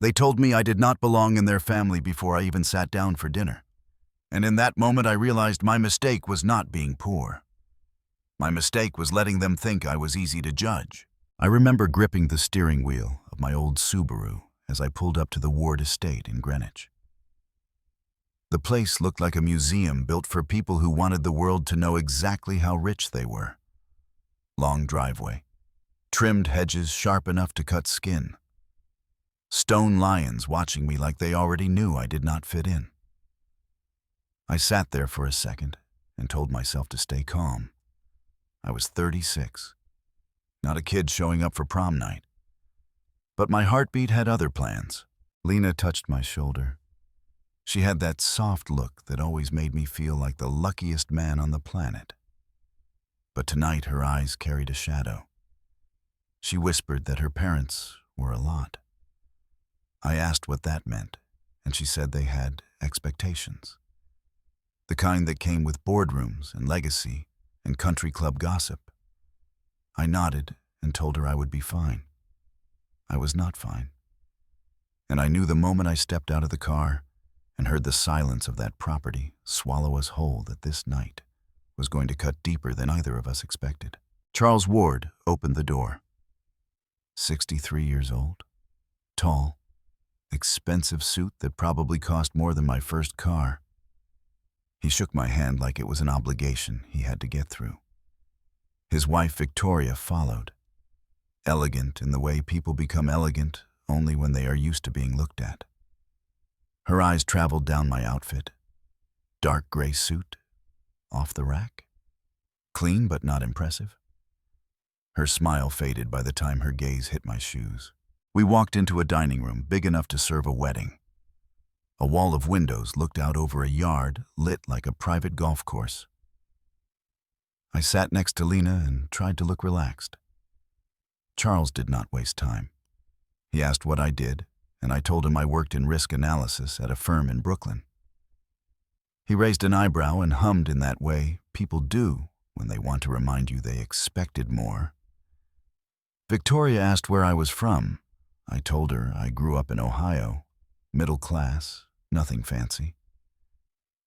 They told me I did not belong in their family before I even sat down for dinner. And in that moment I realized my mistake was not being poor. My mistake was letting them think I was easy to judge. I remember gripping the steering wheel of my old Subaru as I pulled up to the Ward estate in Greenwich. The place looked like a museum built for people who wanted the world to know exactly how rich they were. Long driveway, trimmed hedges sharp enough to cut skin, stone lions watching me like they already knew I did not fit in. I sat there for a second and told myself to stay calm. I was 36, not a kid showing up for prom night. But my heartbeat had other plans. Lena touched my shoulder. She had that soft look that always made me feel like the luckiest man on the planet. But tonight her eyes carried a shadow. She whispered that her parents were a lot. I asked what that meant, and she said they had expectations. The kind that came with boardrooms and legacy and country club gossip. I nodded and told her I would be fine. I was not fine. And I knew the moment I stepped out of the car and heard the silence of that property swallow us whole that this night was going to cut deeper than either of us expected. Charles Ward opened the door. 63 years old, tall, expensive suit that probably cost more than my first car. He shook my hand like it was an obligation he had to get through. His wife Victoria followed, elegant in the way people become elegant only when they are used to being looked at. Her eyes traveled down my outfit. Dark gray suit, off the rack. Clean but not impressive. Her smile faded by the time her gaze hit my shoes. We walked into a dining room big enough to serve a wedding. A wall of windows looked out over a yard lit like a private golf course. I sat next to Lena and tried to look relaxed. Charles did not waste time. He asked what I did, and I told him I worked in risk analysis at a firm in Brooklyn. He raised an eyebrow and hummed in that way people do when they want to remind you they expected more. Victoria asked where I was from. I told her I grew up in Ohio, middle class, nothing fancy.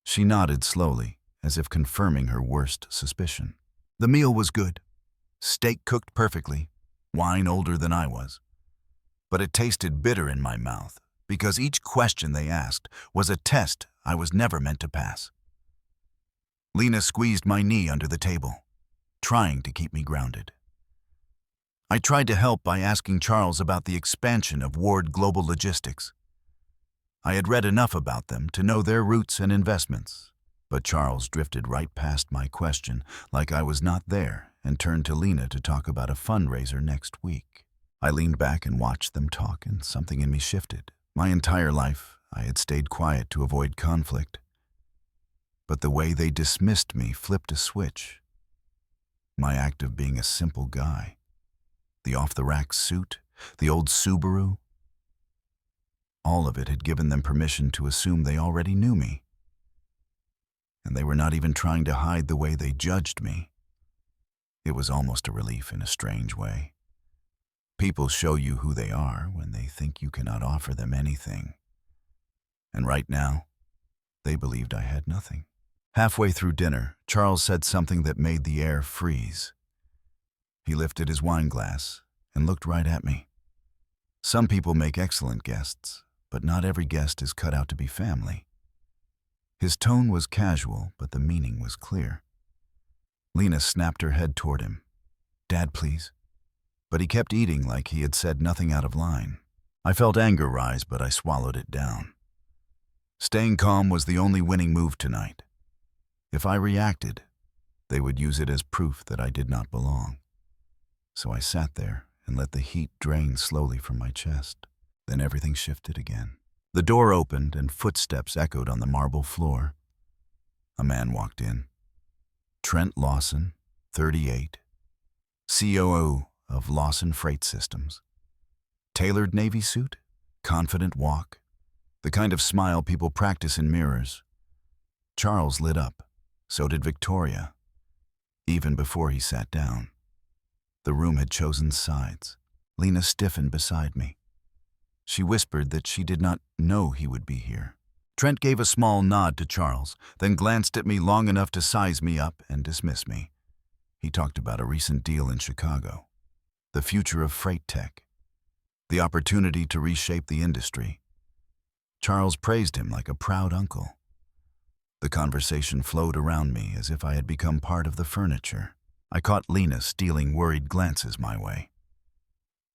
She nodded slowly, as if confirming her worst suspicion. The meal was good. Steak cooked perfectly, wine older than I was. But it tasted bitter in my mouth, because each question they asked was a test I was never meant to pass. Lena squeezed my knee under the table, trying to keep me grounded. I tried to help by asking Charles about the expansion of Ward Global Logistics. I had read enough about them to know their roots and investments, but Charles drifted right past my question like I was not there and turned to Lena to talk about a fundraiser next week. I leaned back and watched them talk, and something in me shifted. My entire life, I had stayed quiet to avoid conflict. But the way they dismissed me flipped a switch. My act of being a simple guy, the off-the-rack suit, the old Subaru, all of it had given them permission to assume they already knew me. And they were not even trying to hide the way they judged me. It was almost a relief in a strange way. People show you who they are when they think you cannot offer them anything. And right now, they believed I had nothing. Halfway through dinner, Charles said something that made the air freeze. He lifted his wine glass and looked right at me. Some people make excellent guests, but not every guest is cut out to be family. His tone was casual, but the meaning was clear. Lena snapped her head toward him. "Dad, please." But he kept eating like he had said nothing out of line. I felt anger rise, but I swallowed it down. Staying calm was the only winning move tonight. If I reacted, they would use it as proof that I did not belong. So I sat there and let the heat drain slowly from my chest. Then everything shifted again. The door opened and footsteps echoed on the marble floor. A man walked in. Trent Lawson, 38, COO of Lawson Freight Systems. Tailored navy suit, confident walk, the kind of smile people practice in mirrors. Charles lit up. So did Victoria. Even before he sat down. The room had chosen sides. Lena stiffened beside me. She whispered that she did not know he would be here. Trent gave a small nod to Charles, then glanced at me long enough to size me up and dismiss me. He talked about a recent deal in Chicago, the future of freight tech, the opportunity to reshape the industry. Charles praised him like a proud uncle. The conversation flowed around me as if I had become part of the furniture. I caught Lena stealing worried glances my way.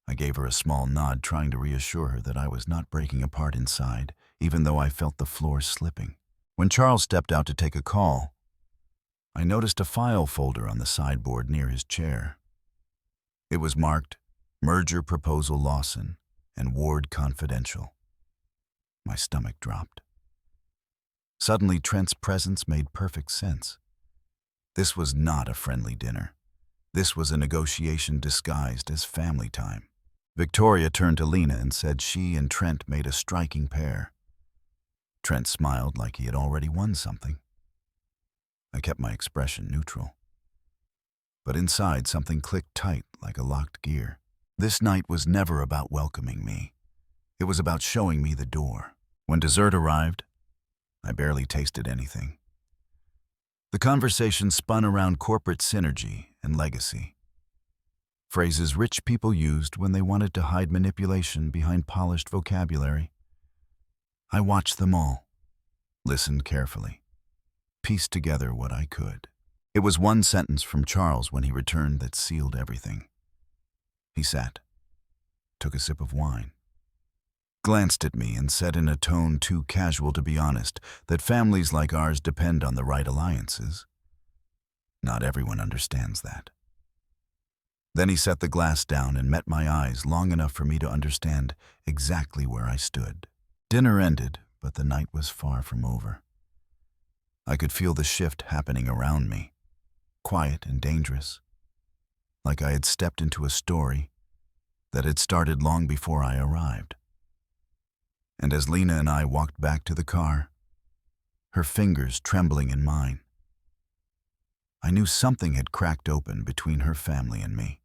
I gave her a small nod, trying to reassure her that I was not breaking apart inside, even though I felt the floor slipping. When Charles stepped out to take a call, I noticed a file folder on the sideboard near his chair. It was marked Merger Proposal Lawson and Ward Confidential. My stomach dropped. Suddenly, Trent's presence made perfect sense. This was not a friendly dinner. This was a negotiation disguised as family time. Victoria turned to Lena and said she and Trent made a striking pair. Trent smiled like he had already won something. I kept my expression neutral. But inside, something clicked tight like a locked gear. This night was never about welcoming me. It was about showing me the door. When dessert arrived, I barely tasted anything. The conversation spun around corporate synergy and legacy. Phrases rich people used when they wanted to hide manipulation behind polished vocabulary. I watched them all, listened carefully, pieced together what I could. It was one sentence from Charles when he returned that sealed everything. He sat, took a sip of wine, glanced at me and said in a tone too casual to be honest that families like ours depend on the right alliances. Not everyone understands that. Then he set the glass down and met my eyes long enough for me to understand exactly where I stood. Dinner ended, but the night was far from over. I could feel the shift happening around me, quiet and dangerous, like I had stepped into a story that had started long before I arrived. And as Lena and I walked back to the car, her fingers trembling in mine, I knew something had cracked open between her family and me.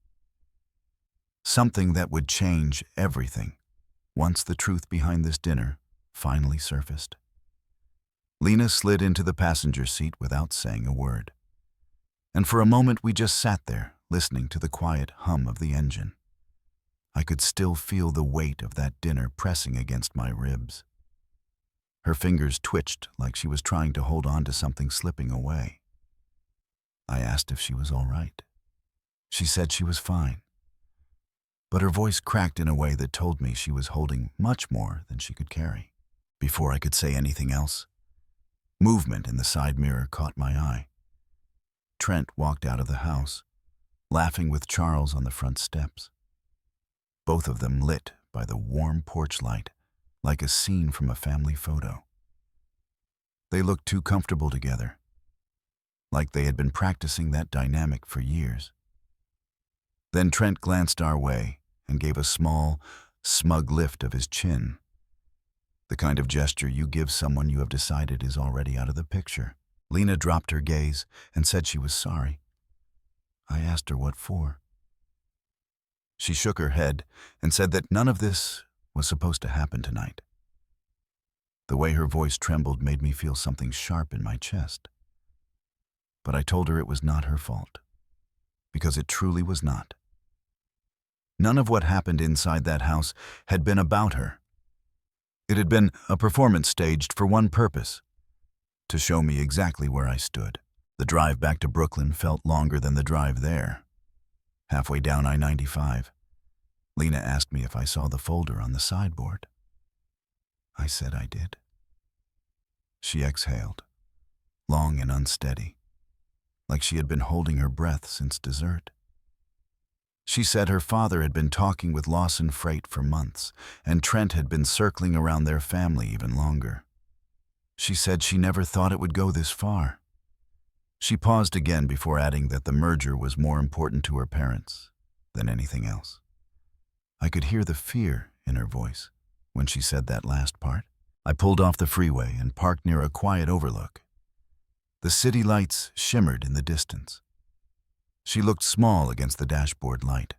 Something that would change everything once the truth behind this dinner finally surfaced. Lena slid into the passenger seat without saying a word. And for a moment we just sat there, listening to the quiet hum of the engine. I could still feel the weight of that dinner pressing against my ribs. Her fingers twitched like she was trying to hold on to something slipping away. I asked if she was all right. She said she was fine. But her voice cracked in a way that told me she was holding much more than she could carry. Before I could say anything else, movement in the side mirror caught my eye. Trent walked out of the house, laughing with Charles on the front steps. Both of them lit by the warm porch light, like a scene from a family photo. They looked too comfortable together, like they had been practicing that dynamic for years. Then Trent glanced our way and gave a small, smug lift of his chin, the kind of gesture you give someone you have decided is already out of the picture. Lena dropped her gaze and said she was sorry. I asked her what for. She shook her head and said that none of this was supposed to happen tonight. The way her voice trembled made me feel something sharp in my chest. But I told her it was not her fault, because it truly was not. None of what happened inside that house had been about her. It had been a performance staged for one purpose: to show me exactly where I stood. The drive back to Brooklyn felt longer than the drive there. Halfway down I-95, Lena asked me if I saw the folder on the sideboard. I said I did. She exhaled, long and unsteady, like she had been holding her breath since dessert. She said her father had been talking with Lawson Freight for months, and Trent had been circling around their family even longer. She said she never thought it would go this far. She paused again before adding that the merger was more important to her parents than anything else. I could hear the fear in her voice when she said that last part. I pulled off the freeway and parked near a quiet overlook. The city lights shimmered in the distance. She looked small against the dashboard light.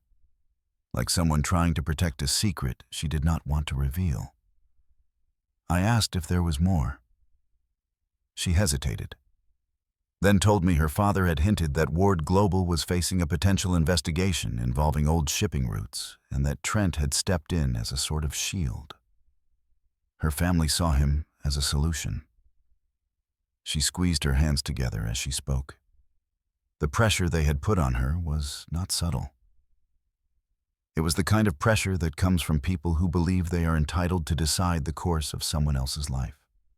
like someone trying to protect a secret she did not want to reveal. I asked if there was more. She hesitated, then told me her father had hinted that Ward Global was facing a potential investigation involving old shipping routes and that Trent had stepped in as a sort of shield. Her family saw him as a solution. She squeezed her hands together as she spoke. The pressure they had put on her was not subtle. It was the kind of pressure that comes from people who believe they are entitled to decide the course of someone else's life.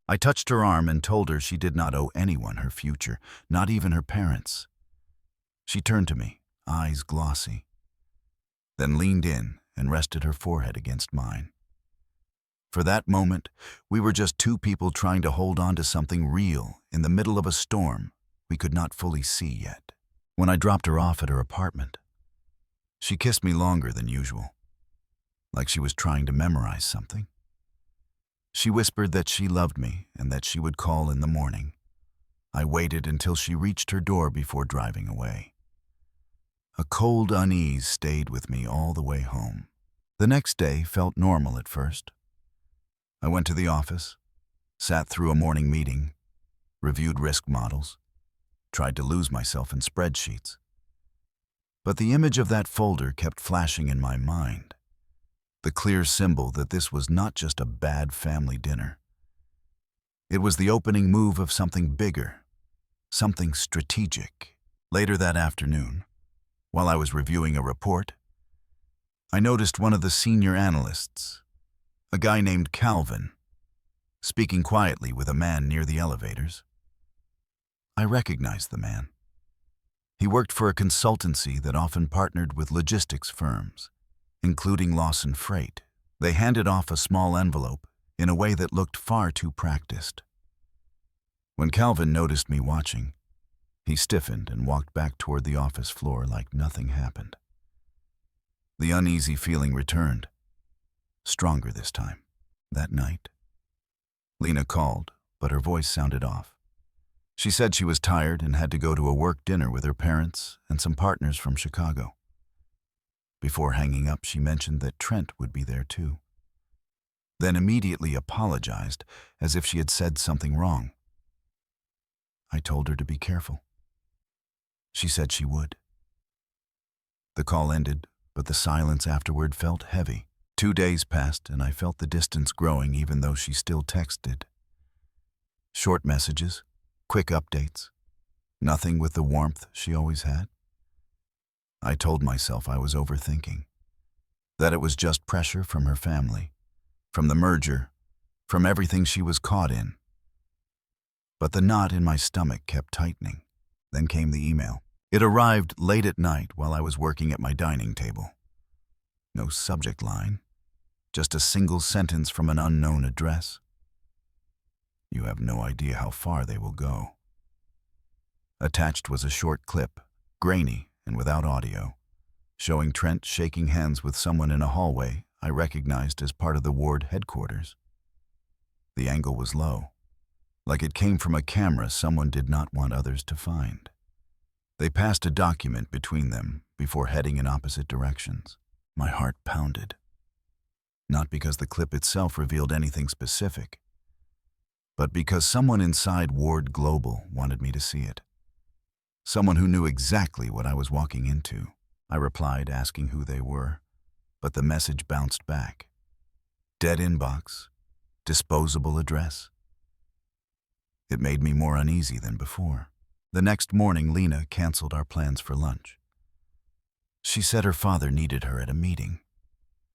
I touched her arm and told her she did not owe anyone her future, not even her parents. She turned to me, eyes glossy, then leaned in and rested her forehead against mine. For that moment, we were just two people trying to hold on to something real in the middle of a storm we could not fully see yet. When I dropped her off at her apartment, she kissed me longer than usual, like she was trying to memorize something. She whispered that she loved me and that she would call in the morning. I waited until she reached her door before driving away. A cold unease stayed with me all the way home. The next day felt normal at first. I went to the office, sat through a morning meeting, reviewed risk models, tried to lose myself in spreadsheets. But the image of that folder kept flashing in my mind. The clear symbol that this was not just a bad family dinner. It was the opening move of something bigger, something strategic. Later that afternoon, while I was reviewing a report, I noticed one of the senior analysts, a guy named Calvin, speaking quietly with a man near the elevators. I recognized the man. He worked for a consultancy that often partnered with logistics firms, including Lawson Freight. They handed off a small envelope in a way that looked far too practiced. When Calvin noticed me watching, he stiffened and walked back toward the office floor like nothing happened. The uneasy feeling returned, stronger this time. That night, Lena called, but her voice sounded off. She said she was tired and had to go to a work dinner with her parents and some partners from Chicago. Before hanging up, she mentioned that Trent would be there too, then immediately apologized as if she had said something wrong. I told her to be careful. She said she would. The call ended, but the silence afterward felt heavy. 2 days passed and I felt the distance growing even though she still texted. Short messages, quick updates, nothing with the warmth she always had. I told myself I was overthinking, that it was just pressure from her family, from the merger, from everything she was caught in. But the knot in my stomach kept tightening. Then came the email. It arrived late at night while I was working at my dining table. No subject line, just a single sentence from an unknown address. You have no idea how far they will go. Attached was a short clip, grainy and without audio, showing Trent shaking hands with someone in a hallway I recognized as part of the ward headquarters. The angle was low, like it came from a camera someone did not want others to find. They passed a document between them before heading in opposite directions. My heart pounded. Not because the clip itself revealed anything specific, but because someone inside Ward Global wanted me to see it. Someone who knew exactly what I was walking into. I replied, asking who they were, but the message bounced back. Dead inbox, disposable address. It made me more uneasy than before. The next morning, Lena canceled our plans for lunch. She said her father needed her at a meeting.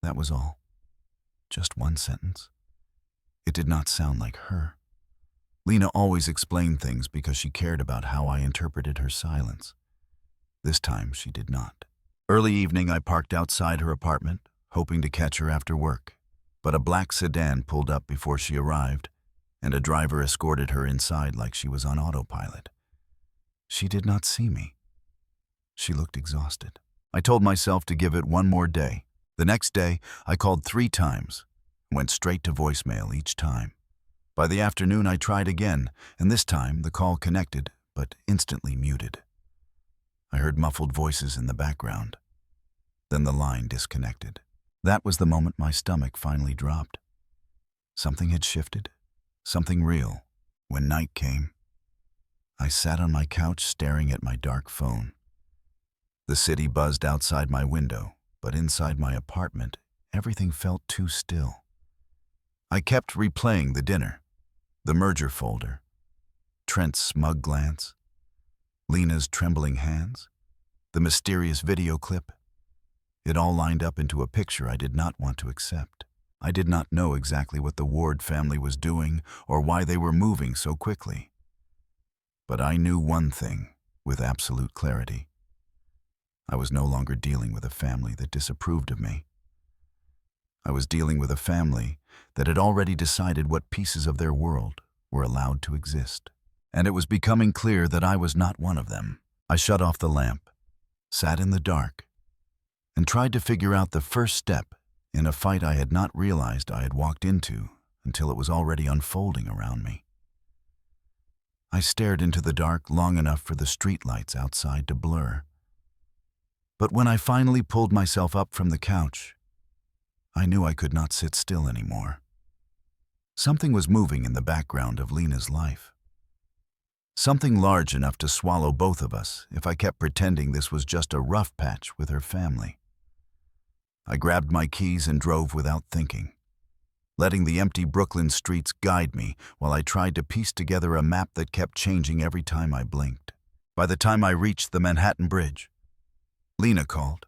That was all. Just one sentence. It did not sound like her. Lena always explained things because she cared about how I interpreted her silence. This time, she did not. Early evening, I parked outside her apartment, hoping to catch her after work. But a black sedan pulled up before she arrived, and a driver escorted her inside like she was on autopilot. She did not see me. She looked exhausted. I told myself to give it one more day. The next day, I called 3 times, went straight to voicemail each time. By the afternoon, I tried again, and this time the call connected, but instantly muted. I heard muffled voices in the background. Then the line disconnected. That was the moment my stomach finally dropped. Something had shifted, something real. When night came, I sat on my couch staring at my dark phone. The city buzzed outside my window, but inside my apartment, everything felt too still. I kept replaying the dinner, the merger folder, Trent's smug glance, Lena's trembling hands, the mysterious video clip. It all lined up into a picture I did not want to accept. I did not know exactly what the Ward family was doing or why they were moving so quickly. But I knew one thing with absolute clarity. I was no longer dealing with a family that disapproved of me. I was dealing with a family that had already decided what pieces of their world were allowed to exist. And it was becoming clear that I was not one of them. I shut off the lamp, sat in the dark, and tried to figure out the first step in a fight I had not realized I had walked into until it was already unfolding around me. I stared into the dark long enough for the streetlights outside to blur. But when I finally pulled myself up from the couch, I knew I could not sit still anymore. Something was moving in the background of Lena's life. Something large enough to swallow both of us if I kept pretending this was just a rough patch with her family. I grabbed my keys and drove without thinking, letting the empty Brooklyn streets guide me while I tried to piece together a map that kept changing every time I blinked. By the time I reached the Manhattan Bridge, Lena called.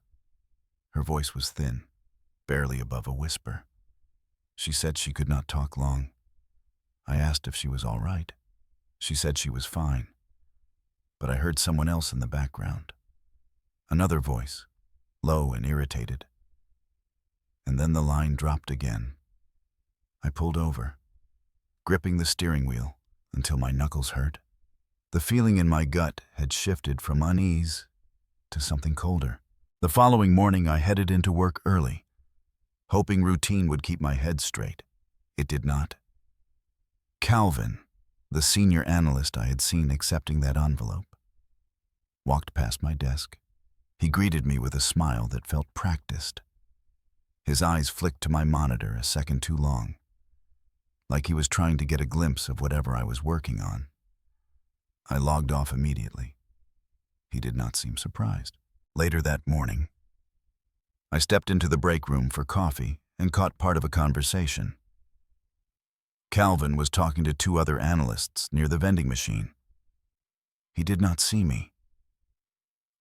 Her voice was thin, barely above a whisper. She said she could not talk long. I asked if she was all right. She said she was fine. But I heard someone else in the background. Another voice, low and irritated. And then the line dropped again. I pulled over, gripping the steering wheel until my knuckles hurt. The feeling in my gut had shifted from unease to something colder. The following morning, I headed into work early, hoping routine would keep my head straight. It did not. Calvin, the senior analyst I had seen accepting that envelope, walked past my desk. He greeted me with a smile that felt practiced. His eyes flicked to my monitor a second too long, like he was trying to get a glimpse of whatever I was working on. I logged off immediately. He did not seem surprised. Later that morning, I stepped into the break room for coffee and caught part of a conversation. Calvin was talking to two other analysts near the vending machine. He did not see me.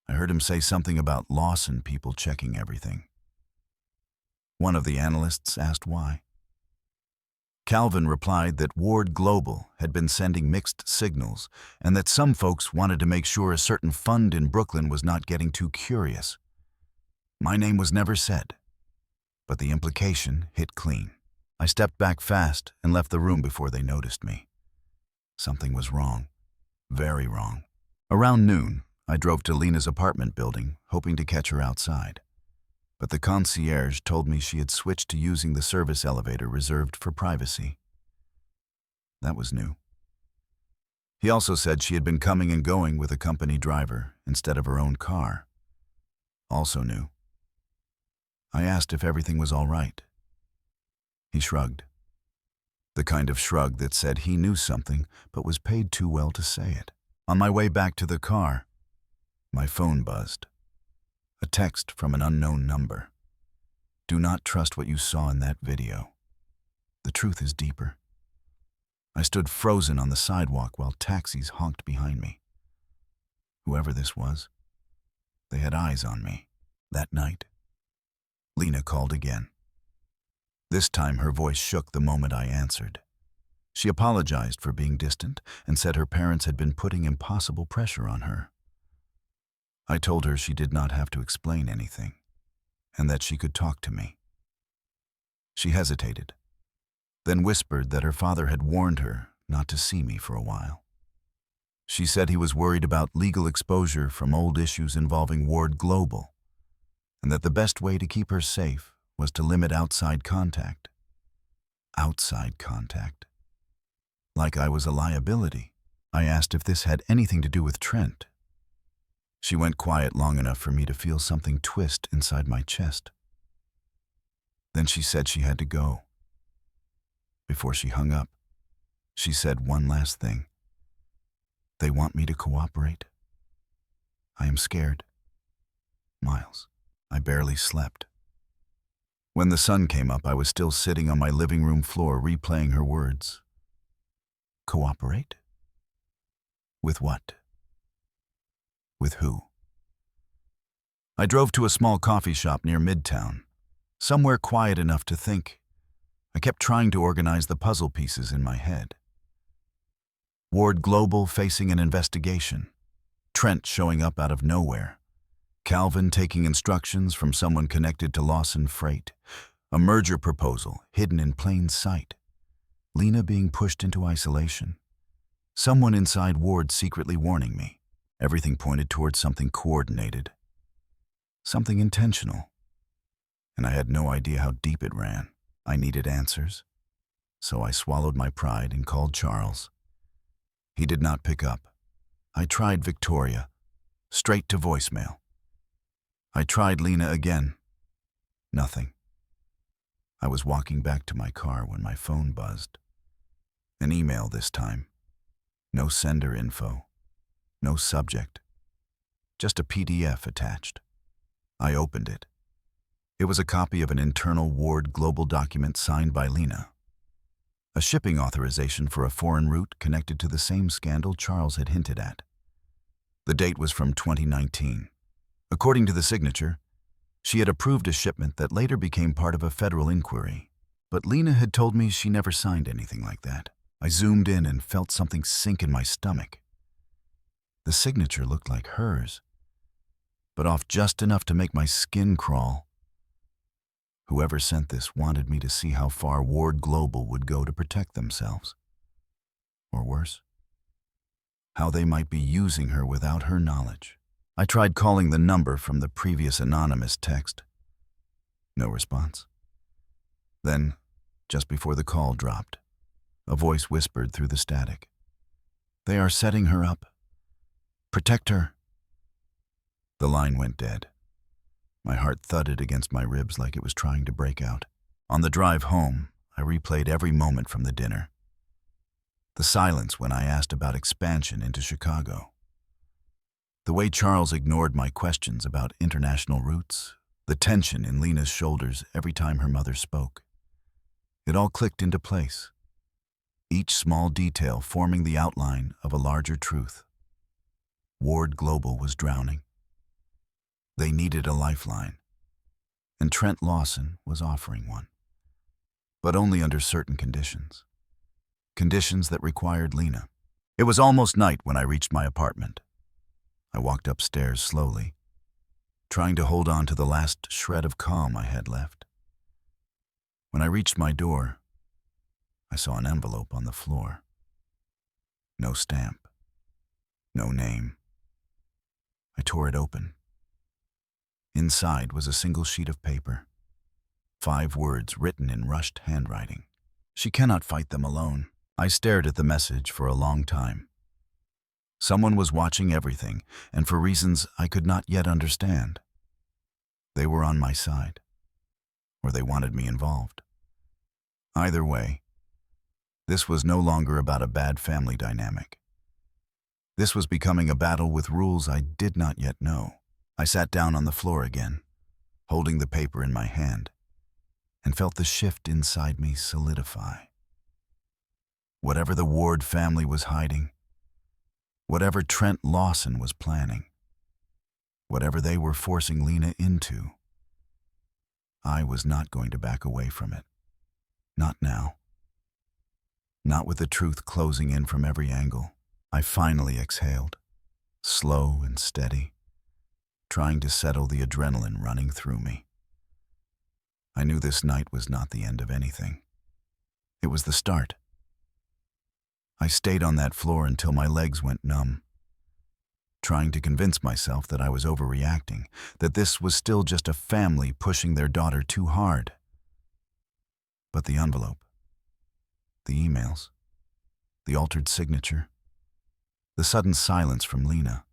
I heard him say something about Lawson people checking everything. One of the analysts asked why. Calvin replied that Ward Global had been sending mixed signals and that some folks wanted to make sure a certain fund in Brooklyn was not getting too curious. My name was never said, but the implication hit clean. I stepped back fast and left the room before they noticed me. Something was wrong, very wrong. Around noon, I drove to Lena's apartment building, hoping to catch her outside. But the concierge told me she had switched to using the service elevator reserved for privacy. That was new. He also said she had been coming and going with a company driver instead of her own car. Also new. I asked if everything was all right. He shrugged. The kind of shrug that said he knew something but was paid too well to say it. On my way back to the car, my phone buzzed. A text from an unknown number. Do not trust what you saw in that video. The truth is deeper. I stood frozen on the sidewalk while taxis honked behind me. Whoever this was, they had eyes on me. That night, Lena called again. This time her voice shook the moment I answered. She apologized for being distant and said her parents had been putting impossible pressure on her. I told her she did not have to explain anything, and that she could talk to me. She hesitated, then whispered that her father had warned her not to see me for a while. She said he was worried about legal exposure from old issues involving Ward Global, and that the best way to keep her safe was to limit outside contact. Outside contact. Like I was a liability. I asked if this had anything to do with Trent. She went quiet long enough for me to feel something twist inside my chest. Then she said she had to go. Before she hung up, she said one last thing. They want me to cooperate. I am scared. Miles. I barely slept. When the sun came up, I was still sitting on my living room floor replaying her words. Cooperate? With what? With who? I drove to a small coffee shop near Midtown, somewhere quiet enough to think. I kept trying to organize the puzzle pieces in my head. Ward Global facing an investigation. Trent showing up out of nowhere. Calvin taking instructions from someone connected to Lawson Freight. A merger proposal hidden in plain sight. Lena being pushed into isolation. Someone inside Ward secretly warning me. Everything pointed towards something coordinated. Something intentional. And I had no idea how deep it ran. I needed answers. So I swallowed my pride and called Charles. He did not pick up. I tried Victoria. Straight to voicemail. I tried Lena again. Nothing. I was walking back to my car when my phone buzzed. An email this time. No sender info. No subject. Just a PDF attached. I opened it. It was a copy of an internal Ward Global document signed by Lena. A shipping authorization for a foreign route connected to the same scandal Charles had hinted at. The date was from 2019. According to the signature, she had approved a shipment that later became part of a federal inquiry. But Lena had told me she never signed anything like that. I zoomed in and felt something sink in my stomach. The signature looked like hers, but off just enough to make my skin crawl. Whoever sent this wanted me to see how far Ward Global would go to protect themselves. Or worse, how they might be using her without her knowledge. I tried calling the number from the previous anonymous text. No response. Then, just before the call dropped, a voice whispered through the static. They are setting her up. Protect her. The line went dead. My heart thudded against my ribs like it was trying to break out. On the drive home, I replayed every moment from the dinner. The silence when I asked about expansion into Chicago. The way Charles ignored my questions about international routes, the tension in Lena's shoulders every time her mother spoke. It all clicked into place, each small detail forming the outline of a larger truth. Ward Global was drowning. They needed a lifeline, and Trent Lawson was offering one. But only under certain conditions. Conditions that required Lena. It was almost night when I reached my apartment. I walked upstairs slowly, trying to hold on to the last shred of calm I had left. When I reached my door, I saw an envelope on the floor. No stamp. No name. I tore it open. Inside was a single sheet of paper. 5 words written in rushed handwriting. She cannot fight them alone. I stared at the message for a long time. Someone was watching everything, and for reasons I could not yet understand. They were on my side, or they wanted me involved. Either way, this was no longer about a bad family dynamic. This was becoming a battle with rules I did not yet know. I sat down on the floor again, holding the paper in my hand, and felt the shift inside me solidify. Whatever the Ward family was hiding, whatever Trent Lawson was planning, whatever they were forcing Lena into, I was not going to back away from it. Not now. Not with the truth closing in from every angle. I finally exhaled, slow and steady, trying to settle the adrenaline running through me. I knew this night was not the end of anything. It was the start. I stayed on that floor until my legs went numb, trying to convince myself that I was overreacting, that this was still just a family pushing their daughter too hard. But the envelope, the emails, the altered signature, the sudden silence from Lena,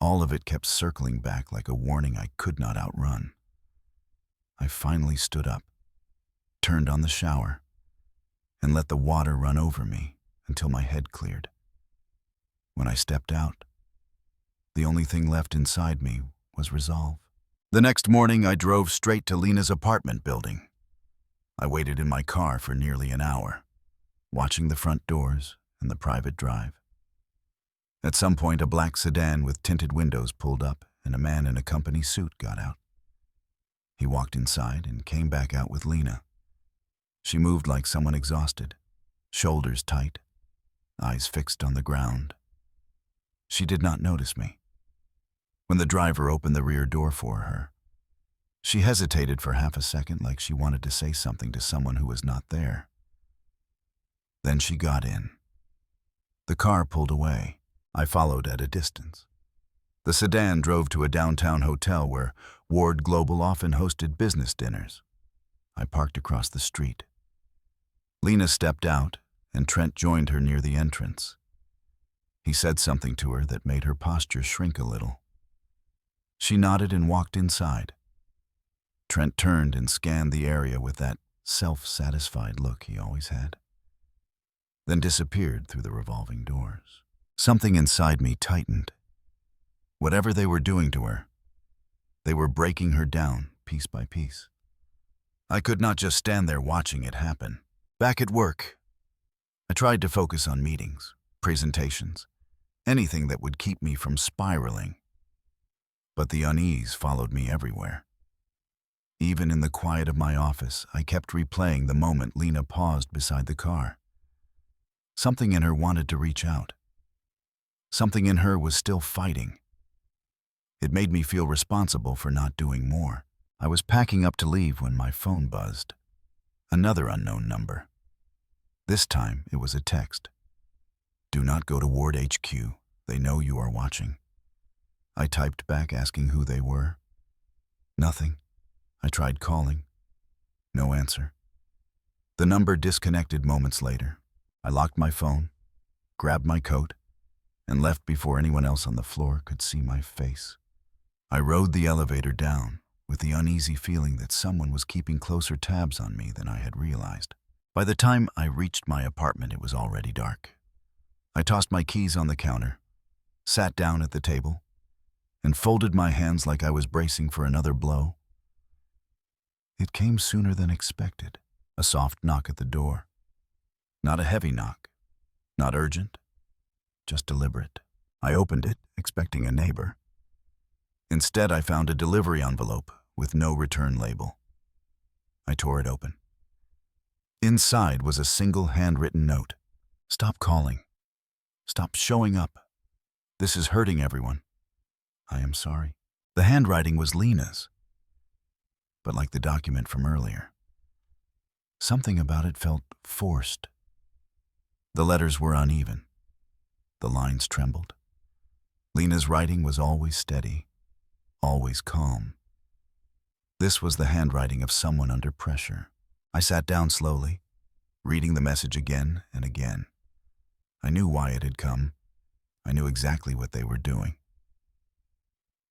All of it kept circling back like a warning I could not outrun. I finally stood up, turned on the shower, and let the water run over me until my head cleared. When I stepped out, the only thing left inside me was resolve. The next morning, I drove straight to Lena's apartment building. I waited in my car for nearly an hour, watching the front doors and the private drive. At some point, a black sedan with tinted windows pulled up, and a man in a company suit got out. He walked inside and came back out with Lena. She moved like someone exhausted, shoulders tight, eyes fixed on the ground. She did not notice me. When the driver opened the rear door for her, she hesitated for half a second like she wanted to say something to someone who was not there. Then she got in. The car pulled away. I followed at a distance. The sedan drove to a downtown hotel where Ward Global often hosted business dinners. I parked across the street. Lena stepped out, and Trent joined her near the entrance. He said something to her that made her posture shrink a little. She nodded and walked inside. Trent turned and scanned the area with that self-satisfied look he always had, then disappeared through the revolving doors. Something inside me tightened. Whatever they were doing to her, they were breaking her down piece by piece. I could not just stand there watching it happen. Back at work, I tried to focus on meetings, presentations, anything that would keep me from spiraling. But the unease followed me everywhere. Even in the quiet of my office, I kept replaying the moment Lena paused beside the car. Something in her wanted to reach out. Something in her was still fighting. It made me feel responsible for not doing more. I was packing up to leave when my phone buzzed. Another unknown number. This time, it was a text. "Do not go to Ward HQ. They know you are watching." I typed back asking who they were. Nothing. I tried calling. No answer. The number disconnected moments later. I locked my phone, grabbed my coat, and left before anyone else on the floor could see my face. I rode the elevator down with the uneasy feeling that someone was keeping closer tabs on me than I had realized. By the time I reached my apartment, it was already dark. I tossed my keys on the counter, sat down at the table, and folded my hands like I was bracing for another blow. It came sooner than expected, a soft knock at the door. Not a heavy knock, not urgent, just deliberate. I opened it, expecting a neighbor. Instead, I found a delivery envelope with no return label. I tore it open. Inside was a single handwritten note. "Stop calling. Stop showing up. This is hurting everyone. I am sorry." The handwriting was Lena's, but like the document from earlier, something about it felt forced. The letters were uneven. The lines trembled. Lena's writing was always steady, always calm. This was the handwriting of someone under pressure. I sat down slowly, reading the message again and again. I knew why it had come. I knew exactly what they were doing.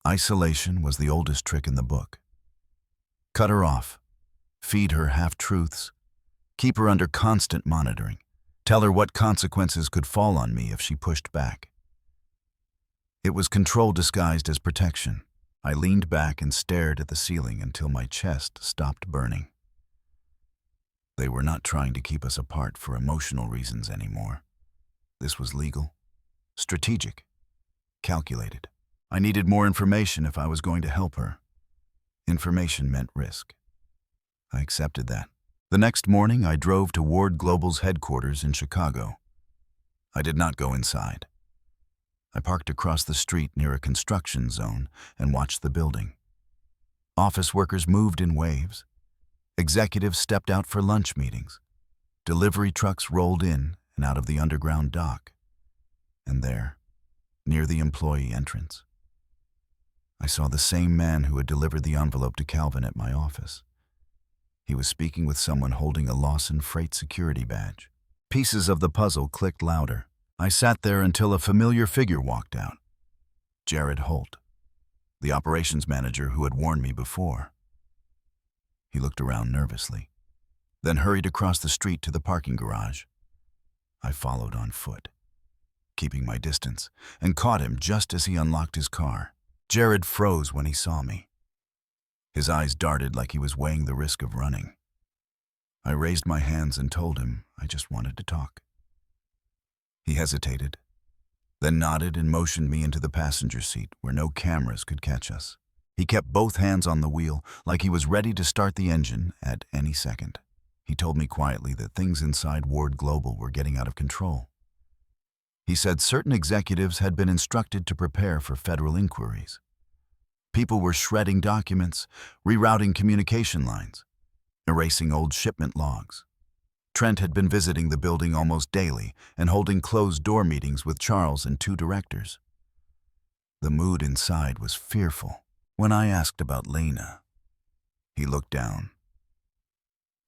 Isolation was the oldest trick in the book. Cut her off, feed her half-truths, keep her under constant monitoring, tell her what consequences could fall on me if she pushed back. It was control disguised as protection. I leaned back and stared at the ceiling until my chest stopped burning. They were not trying to keep us apart for emotional reasons anymore. This was legal, strategic, calculated. I needed more information if I was going to help her. Information meant risk. I accepted that. The next morning, I drove to Ward Global's headquarters in Chicago. I did not go inside. I parked across the street near a construction zone and watched the building. Office workers moved in waves. Executives stepped out for lunch meetings. Delivery trucks rolled in and out of the underground dock. And there, near the employee entrance, I saw the same man who had delivered the envelope to Calvin at my office. He was speaking with someone holding a Lawson Freight security badge. Pieces of the puzzle clicked louder. I sat there until a familiar figure walked out. Jared Holt, the operations manager who had warned me before. He looked around nervously, then hurried across the street to the parking garage. I followed on foot, keeping my distance, and caught him just as he unlocked his car. Jared froze when he saw me. His eyes darted like he was weighing the risk of running. I raised my hands and told him I just wanted to talk. He hesitated, then nodded and motioned me into the passenger seat where no cameras could catch us. He kept both hands on the wheel like he was ready to start the engine at any second. He told me quietly that things inside Ward Global were getting out of control. He said certain executives had been instructed to prepare for federal inquiries. People were shredding documents, rerouting communication lines, erasing old shipment logs. Trent had been visiting the building almost daily and holding closed-door meetings with Charles and 2 directors. The mood inside was fearful. When I asked about Lena, he looked down.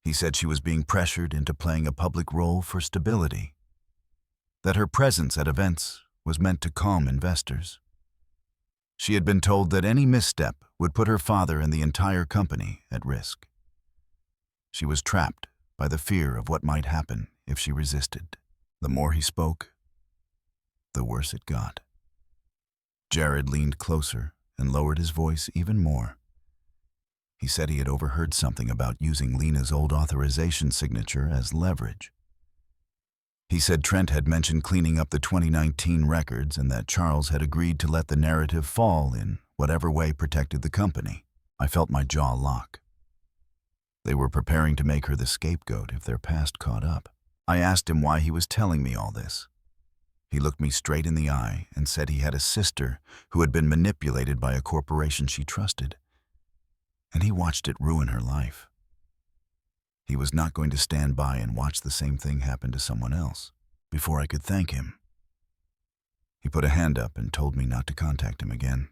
He said she was being pressured into playing a public role for stability, that her presence at events was meant to calm investors. She had been told that any misstep would put her father and the entire company at risk. She was trapped by the fear of what might happen if she resisted. The more he spoke, the worse it got. Jared leaned closer and lowered his voice even more. He said he had overheard something about using Lena's old authorization signature as leverage. He said Trent had mentioned cleaning up the 2019 records and that Charles had agreed to let the narrative fall in whatever way protected the company. I felt my jaw lock. They were preparing to make her the scapegoat if their past caught up. I asked him why he was telling me all this. He looked me straight in the eye and said he had a sister who had been manipulated by a corporation she trusted, and he watched it ruin her life. He was not going to stand by and watch the same thing happen to someone else. Before I could thank him, he put a hand up and told me not to contact him again.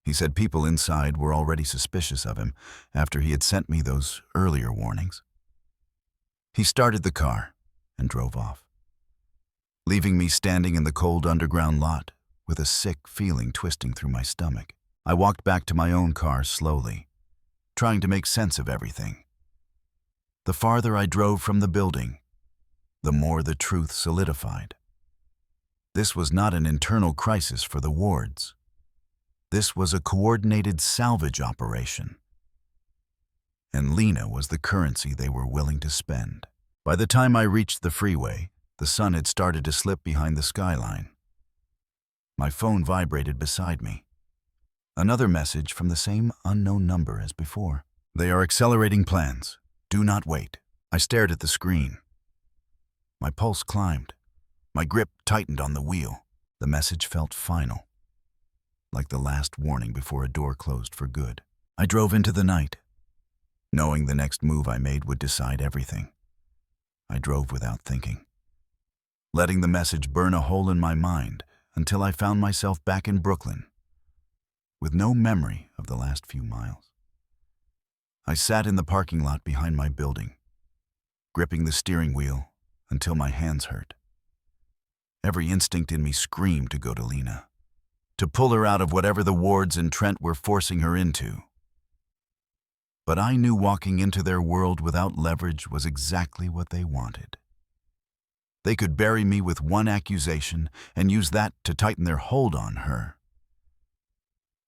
He said people inside were already suspicious of him after he had sent me those earlier warnings. He started the car and drove off, leaving me standing in the cold underground lot with a sick feeling twisting through my stomach. I walked back to my own car slowly, trying to make sense of everything. The farther I drove from the building, the more the truth solidified. This was not an internal crisis for the wards. This was a coordinated salvage operation. And Lena was the currency they were willing to spend. By the time I reached the freeway, the sun had started to slip behind the skyline. My phone vibrated beside me. Another message from the same unknown number as before. They are accelerating plans. Do not wait. I stared at the screen. My pulse climbed. My grip tightened on the wheel. The message felt final, like the last warning before a door closed for good. I drove into the night, knowing the next move I made would decide everything. I drove without thinking, letting the message burn a hole in my mind until I found myself back in Brooklyn, with no memory of the last few miles. I sat in the parking lot behind my building, gripping the steering wheel until my hands hurt. Every instinct in me screamed to go to Lena, to pull her out of whatever the wards and Trent were forcing her into. But I knew walking into their world without leverage was exactly what they wanted. They could bury me with one accusation and use that to tighten their hold on her.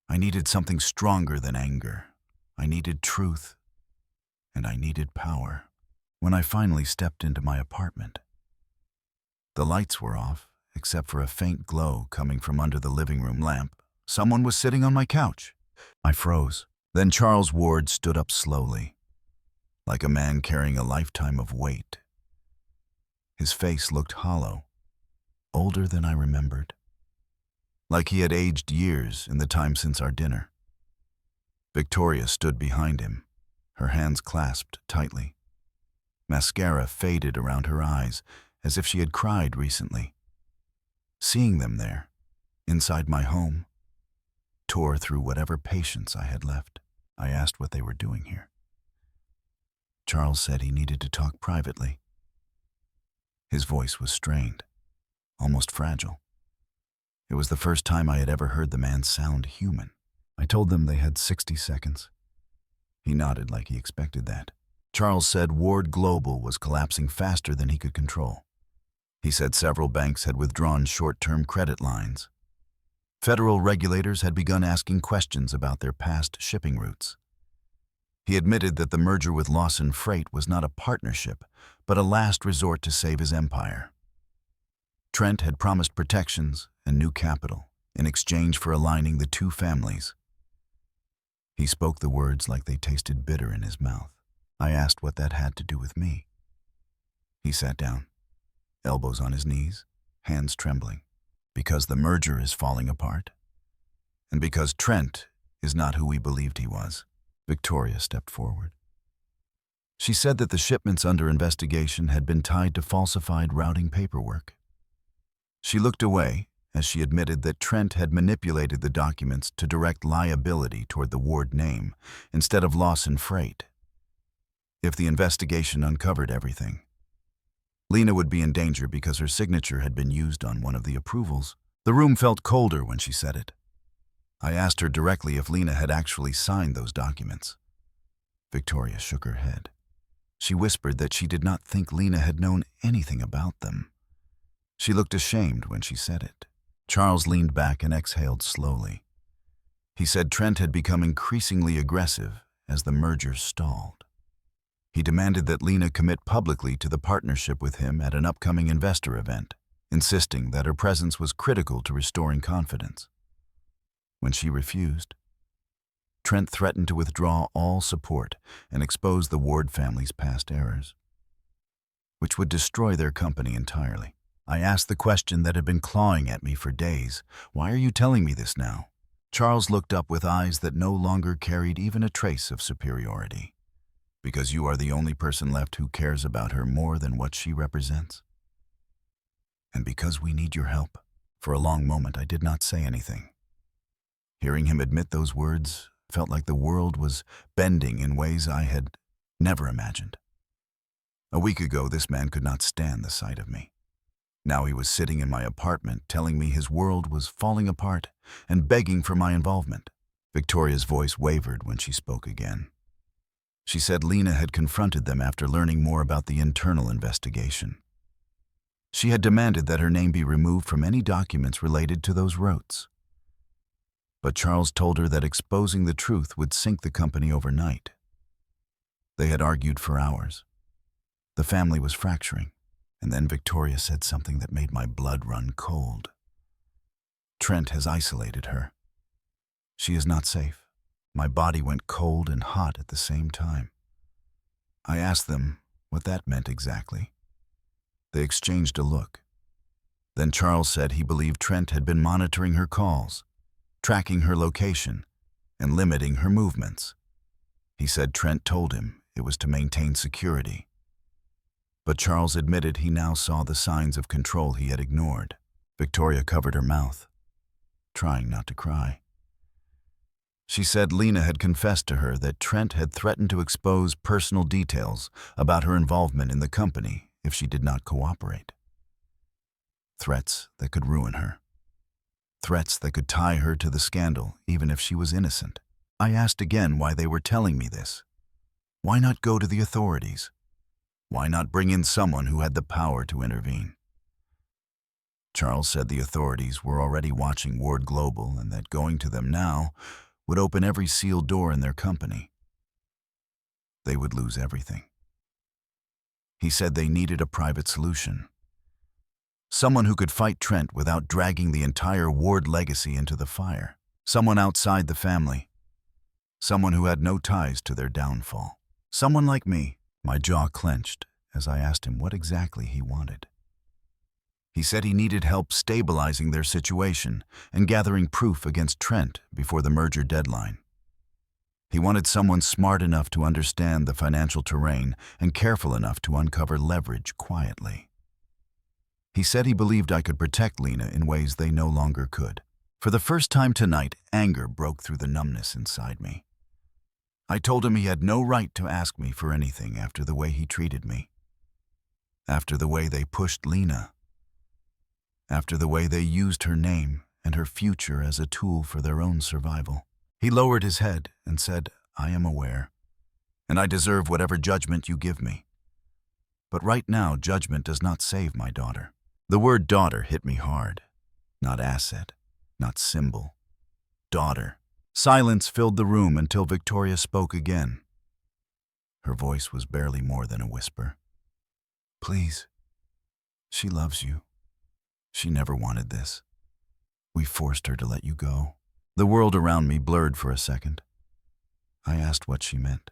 I needed something stronger than anger. I needed truth, and I needed power. When I finally stepped into my apartment, the lights were off, except for a faint glow coming from under the living room lamp. Someone was sitting on my couch. I froze. Then Charles Ward stood up slowly, like a man carrying a lifetime of weight. His face looked hollow, older than I remembered, like he had aged years in the time since our dinner. Victoria stood behind him, her hands clasped tightly. Mascara faded around her eyes as if she had cried recently. Seeing them there, inside my home, tore through whatever patience I had left. I asked what they were doing here. Charles said he needed to talk privately. His voice was strained, almost fragile. It was the first time I had ever heard the man sound human. I told them they had 60 seconds. He nodded like he expected that. Charles said Ward Global was collapsing faster than he could control. He said several banks had withdrawn short-term credit lines. Federal regulators had begun asking questions about their past shipping routes. He admitted that the merger with Lawson Freight was not a partnership, but a last resort to save his empire. Trent had promised protections and new capital in exchange for aligning the two families. He spoke the words like they tasted bitter in his mouth. I asked what that had to do with me. He sat down, elbows on his knees, hands trembling. Because the merger is falling apart, and because Trent is not who we believed he was. Victoria stepped forward. She said that the shipments under investigation had been tied to falsified routing paperwork. She looked away as she admitted that Trent had manipulated the documents to direct liability toward the Ward name instead of Lawson Freight. If the investigation uncovered everything, Lena would be in danger because her signature had been used on one of the approvals. The room felt colder when she said it. I asked her directly if Lena had actually signed those documents. Victoria shook her head. She whispered that she did not think Lena had known anything about them. She looked ashamed when she said it. Charles leaned back and exhaled slowly. He said Trent had become increasingly aggressive as the merger stalled. He demanded that Lena commit publicly to the partnership with him at an upcoming investor event, insisting that her presence was critical to restoring confidence. When she refused, Trent threatened to withdraw all support and expose the Ward family's past errors, which would destroy their company entirely. I asked the question that had been clawing at me for days. Why are you telling me this now? Charles looked up with eyes that no longer carried even a trace of superiority. Because you are the only person left who cares about her more than what she represents. And because we need your help. For a long moment, I did not say anything. Hearing him admit those words felt like the world was bending in ways I had never imagined. A week ago, this man could not stand the sight of me. Now he was sitting in my apartment telling me his world was falling apart and begging for my involvement. Victoria's voice wavered when she spoke again. She said Lena had confronted them after learning more about the internal investigation. She had demanded that her name be removed from any documents related to those routes. But Charles told her that exposing the truth would sink the company overnight. They had argued for hours. The family was fracturing, and then Victoria said something that made my blood run cold. Trent has isolated her. She is not safe. My body went cold and hot at the same time. I asked them what that meant exactly. They exchanged a look. Then Charles said he believed Trent had been monitoring her calls, tracking her location, and limiting her movements. He said Trent told him it was to maintain security. But Charles admitted he now saw the signs of control he had ignored. Victoria covered her mouth, trying not to cry. She said Lena had confessed to her that Trent had threatened to expose personal details about her involvement in the company if she did not cooperate. Threats that could ruin her. Threats that could tie her to the scandal even if she was innocent. I asked again why they were telling me this. Why not go to the authorities? Why not bring in someone who had the power to intervene? Charles said the authorities were already watching Ward Global and that going to them now would open every sealed door in their company. They would lose everything. He said they needed a private solution. Someone who could fight Trent without dragging the entire Ward legacy into the fire. Someone outside the family. Someone who had no ties to their downfall. Someone like me. My jaw clenched as I asked him what exactly he wanted. He said he needed help stabilizing their situation and gathering proof against Trent before the merger deadline. He wanted someone smart enough to understand the financial terrain and careful enough to uncover leverage quietly. He said he believed I could protect Lena in ways they no longer could. For the first time tonight, anger broke through the numbness inside me. I told him he had no right to ask me for anything after the way he treated me. After the way they pushed Lena. After the way they used her name and her future as a tool for their own survival. He lowered his head and said, "I am aware, and I deserve whatever judgment you give me. But right now, judgment does not save my daughter." The word daughter hit me hard. Not asset, not symbol. Daughter. Silence filled the room until Victoria spoke again. Her voice was barely more than a whisper. "Please. She loves you. She never wanted this. We forced her to let you go." The world around me blurred for a second. I asked what she meant.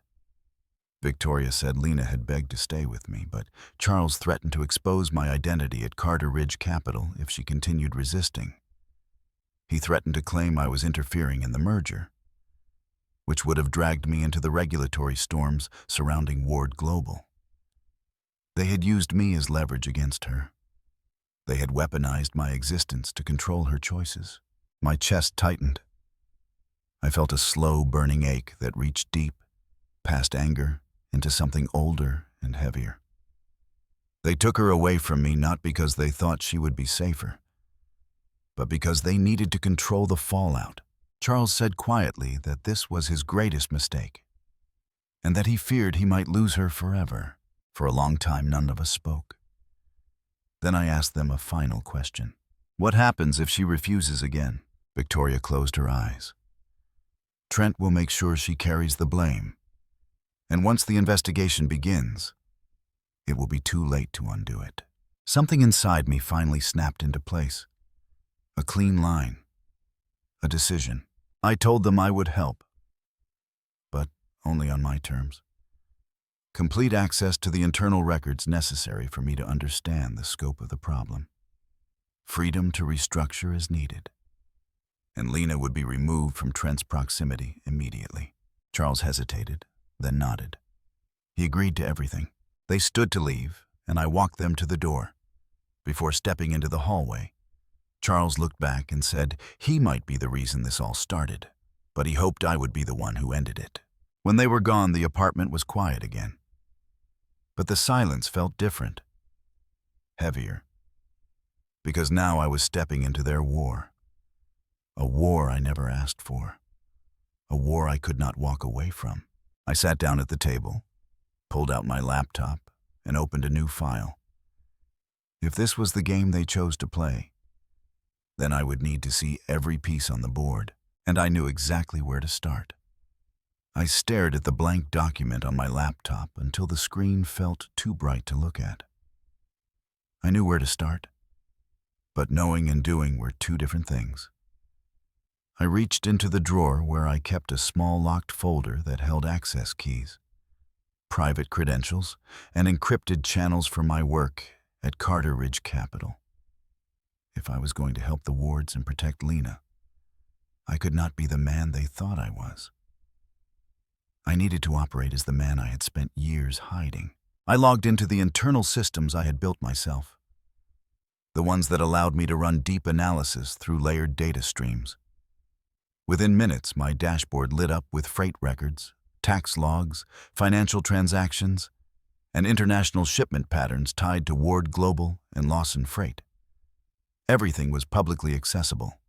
Victoria said Lena had begged to stay with me, but Charles threatened to expose my identity at Carter Ridge Capital if she continued resisting. He threatened to claim I was interfering in the merger, which would have dragged me into the regulatory storms surrounding Ward Global. They had used me as leverage against her. They had weaponized my existence to control her choices. My chest tightened. I felt a slow, burning ache that reached deep, past anger, into something older and heavier. They took her away from me not because they thought she would be safer, but because they needed to control the fallout. Charles said quietly that this was his greatest mistake, and that he feared he might lose her forever. For a long time, none of us spoke. Then I asked them a final question. "What happens if she refuses again?" Victoria closed her eyes. "Trent will make sure she carries the blame. And once the investigation begins, it will be too late to undo it." Something inside me finally snapped into place. A clean line. A decision. I told them I would help, but only on my terms. Complete access to the internal records necessary for me to understand the scope of the problem. Freedom to restructure as needed. And Lena would be removed from Trent's proximity immediately. Charles hesitated, then nodded. He agreed to everything. They stood to leave, and I walked them to the door. Before stepping into the hallway, Charles looked back and said he might be the reason this all started, but he hoped I would be the one who ended it. When they were gone, the apartment was quiet again. But the silence felt different, heavier, because now I was stepping into their war. A war I never asked for. A war I could not walk away from. I sat down at the table, pulled out my laptop, and opened a new file. If this was the game they chose to play, then I would need to see every piece on the board, and I knew exactly where to start. I stared at the blank document on my laptop until the screen felt too bright to look at. I knew where to start, but knowing and doing were two different things. I reached into the drawer where I kept a small locked folder that held access keys, private credentials, and encrypted channels for my work at Carter Ridge Capital. If I was going to help the Wards and protect Lena, I could not be the man they thought I was. I needed to operate as the man I had spent years hiding. I logged into the internal systems I had built myself, the ones that allowed me to run deep analysis through layered data streams. Within minutes, my dashboard lit up with freight records, tax logs, financial transactions, and international shipment patterns tied to Ward Global and Lawson Freight. Everything was publicly accessible,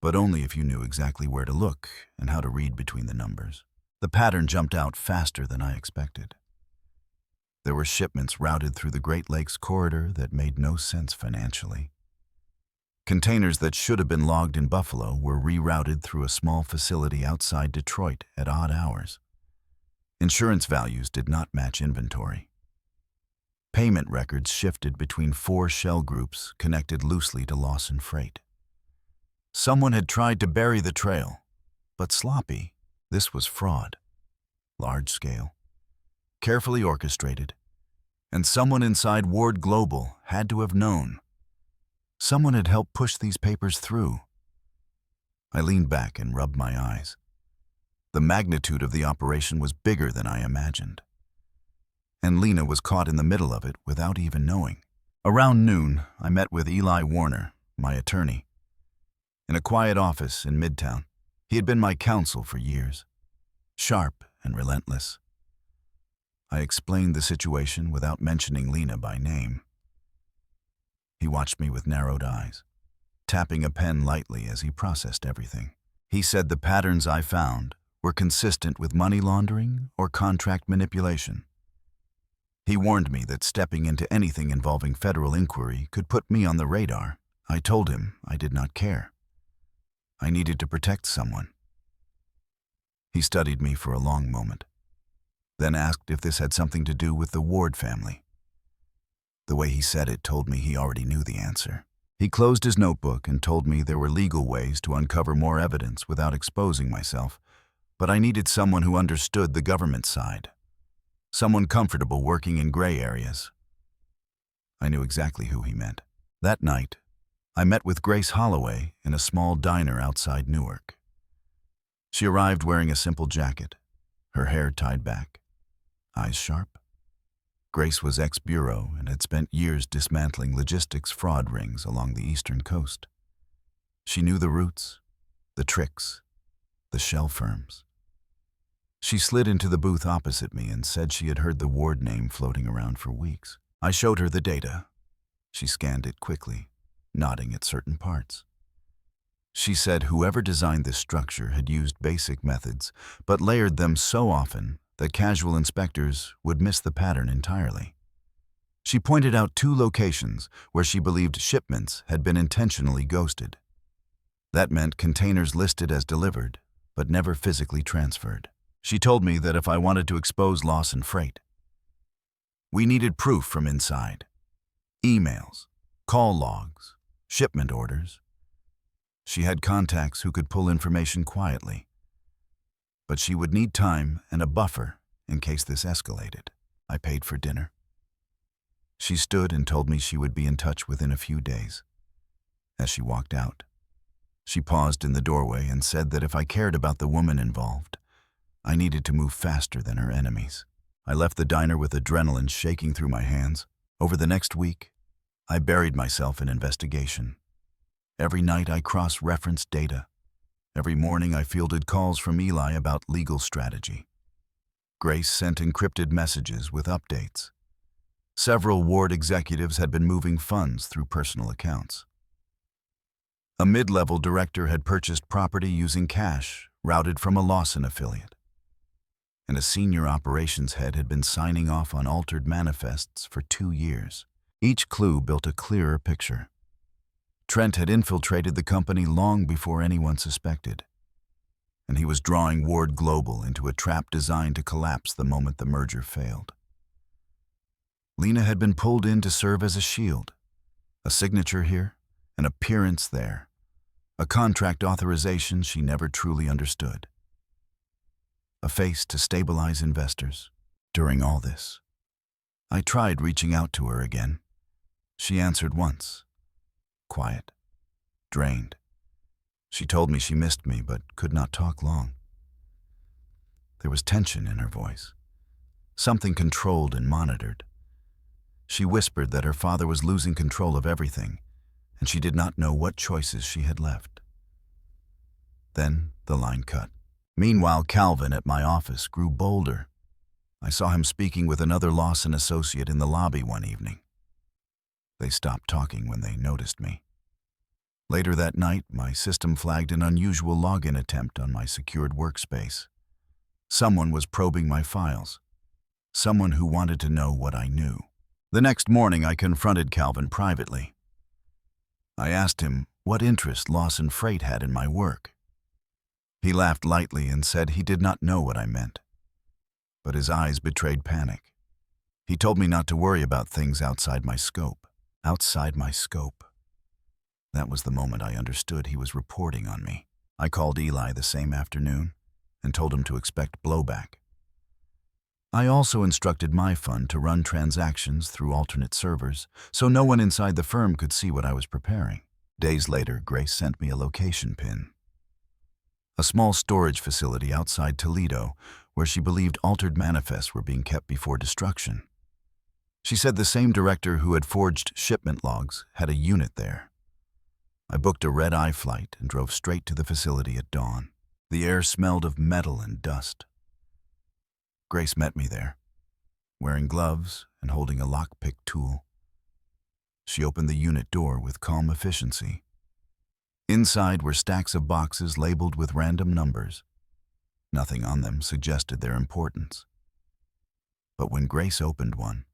but only if you knew exactly where to look and how to read between the numbers. The pattern jumped out faster than I expected. There were shipments routed through the Great Lakes corridor that made no sense financially. Containers that should have been logged in Buffalo were rerouted through a small facility outside Detroit at odd hours. Insurance values did not match inventory. Payment records shifted between 4 shell groups connected loosely to Lawson Freight. Someone had tried to bury the trail, but sloppy. This was fraud. Large scale, carefully orchestrated, and someone inside Ward Global had to have known. Someone had helped push these papers through. I leaned back and rubbed my eyes. The magnitude of the operation was bigger than I imagined. And Lena was caught in the middle of it without even knowing. Around noon, I met with Eli Warner, my attorney, in a quiet office in Midtown. He had been my counsel for years, sharp and relentless. I explained the situation without mentioning Lena by name. He watched me with narrowed eyes. tapping a pen lightly as he processed everything. He said the patterns I found were consistent with money laundering or contract manipulation. He warned me that stepping into anything involving federal inquiry could put me on the radar. I told him I did not care. I needed to protect someone. He studied me for a long moment, then asked if this had something to do with the Ward family. The way he said it told me he already knew the answer. He closed his notebook and told me there were legal ways to uncover more evidence without exposing myself, but I needed someone who understood the government side, someone comfortable working in gray areas. I knew exactly who he meant. That night, I met with Grace Holloway in a small diner outside Newark. She arrived wearing a simple jacket, her hair tied back, eyes sharp. Grace was ex-bureau and had spent years dismantling logistics fraud rings along the eastern coast. She knew the routes, the tricks, the shell firms. She slid into the booth opposite me and said she had heard the Ward name floating around for weeks. I showed her the data. She scanned it quickly, nodding at certain parts. She said whoever designed this structure had used basic methods, but layered them so often that casual inspectors would miss the pattern entirely. She pointed out 2 locations where she believed shipments had been intentionally ghosted. That meant containers listed as delivered, but never physically transferred. She told me that if I wanted to expose loss in freight, we needed proof from inside. Emails, call logs, shipment orders. She had contacts who could pull information quietly, but she would need time and a buffer in case this escalated. I paid for dinner. She stood and told me she would be in touch within a few days. As she walked out, she paused in the doorway and said that if I cared about the woman involved, I needed to move faster than her enemies. I left the diner with adrenaline shaking through my hands. Over the next week, I buried myself in investigation. Every night I cross-referenced data. Every morning I fielded calls from Eli about legal strategy. Grace sent encrypted messages with updates. Several Ward executives had been moving funds through personal accounts. A mid-level director had purchased property using cash routed from a Lawson affiliate. And a senior operations head had been signing off on altered manifests for 2 years. Each clue built a clearer picture. Trent had infiltrated the company long before anyone suspected, and he was drawing Ward Global into a trap designed to collapse the moment the merger failed. Lena had been pulled in to serve as a shield, a signature here, an appearance there, a contract authorization she never truly understood. A face to stabilize investors. During all this, I tried reaching out to her again. She answered once. Quiet, drained. She told me she missed me but could not talk long. There was tension in her voice, something controlled and monitored. She whispered that her father was losing control of everything, and she did not know what choices she had left. Then the line cut. Meanwhile, Calvin at my office grew bolder. I saw him speaking with another Lawson associate in the lobby one evening. They stopped talking when they noticed me. Later that night, my system flagged an unusual login attempt on my secured workspace. Someone was probing my files. Someone who wanted to know what I knew. The next morning, I confronted Calvin privately. I asked him what interest Lawson Freight had in my work. He laughed lightly and said he did not know what I meant, but his eyes betrayed panic. He told me not to worry about things outside my scope. Outside my scope. That was the moment I understood he was reporting on me. I called Eli the same afternoon and told him to expect blowback. I also instructed my fund to run transactions through alternate servers so no one inside the firm could see what I was preparing. Days later, Grace sent me a location pin. A small storage facility outside Toledo where she believed altered manifests were being kept before destruction. She said the same director who had forged shipment logs had a unit there. I booked a red-eye flight and drove straight to the facility at dawn. The air smelled of metal and dust. Grace met me there, wearing gloves and holding a lockpick tool. She opened the unit door with calm efficiency. Inside were stacks of boxes labeled with random numbers. Nothing on them suggested their importance. But when Grace opened one,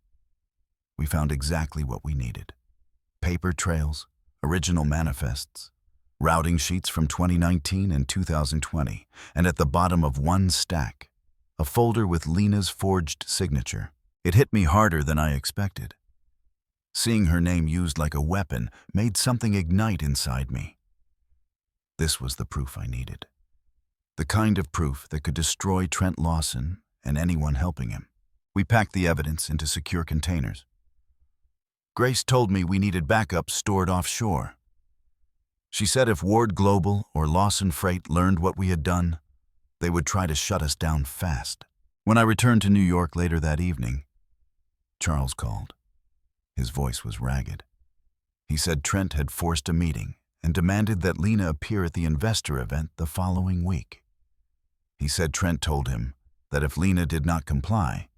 we found exactly what we needed. Paper trails, original manifests, routing sheets from 2019 and 2020, and at the bottom of one stack, a folder with Lena's forged signature. It hit me harder than I expected. Seeing her name used like a weapon made something ignite inside me. This was the proof I needed. The kind of proof that could destroy Trent Lawson and anyone helping him. We packed the evidence into secure containers. Grace told me we needed backups stored offshore. She said if Ward Global or Lawson Freight learned what we had done, they would try to shut us down fast. When I returned to New York later that evening, Charles called. His voice was ragged. He said Trent had forced a meeting and demanded that Lena appear at the investor event the following week. He said Trent told him that if Lena did not comply,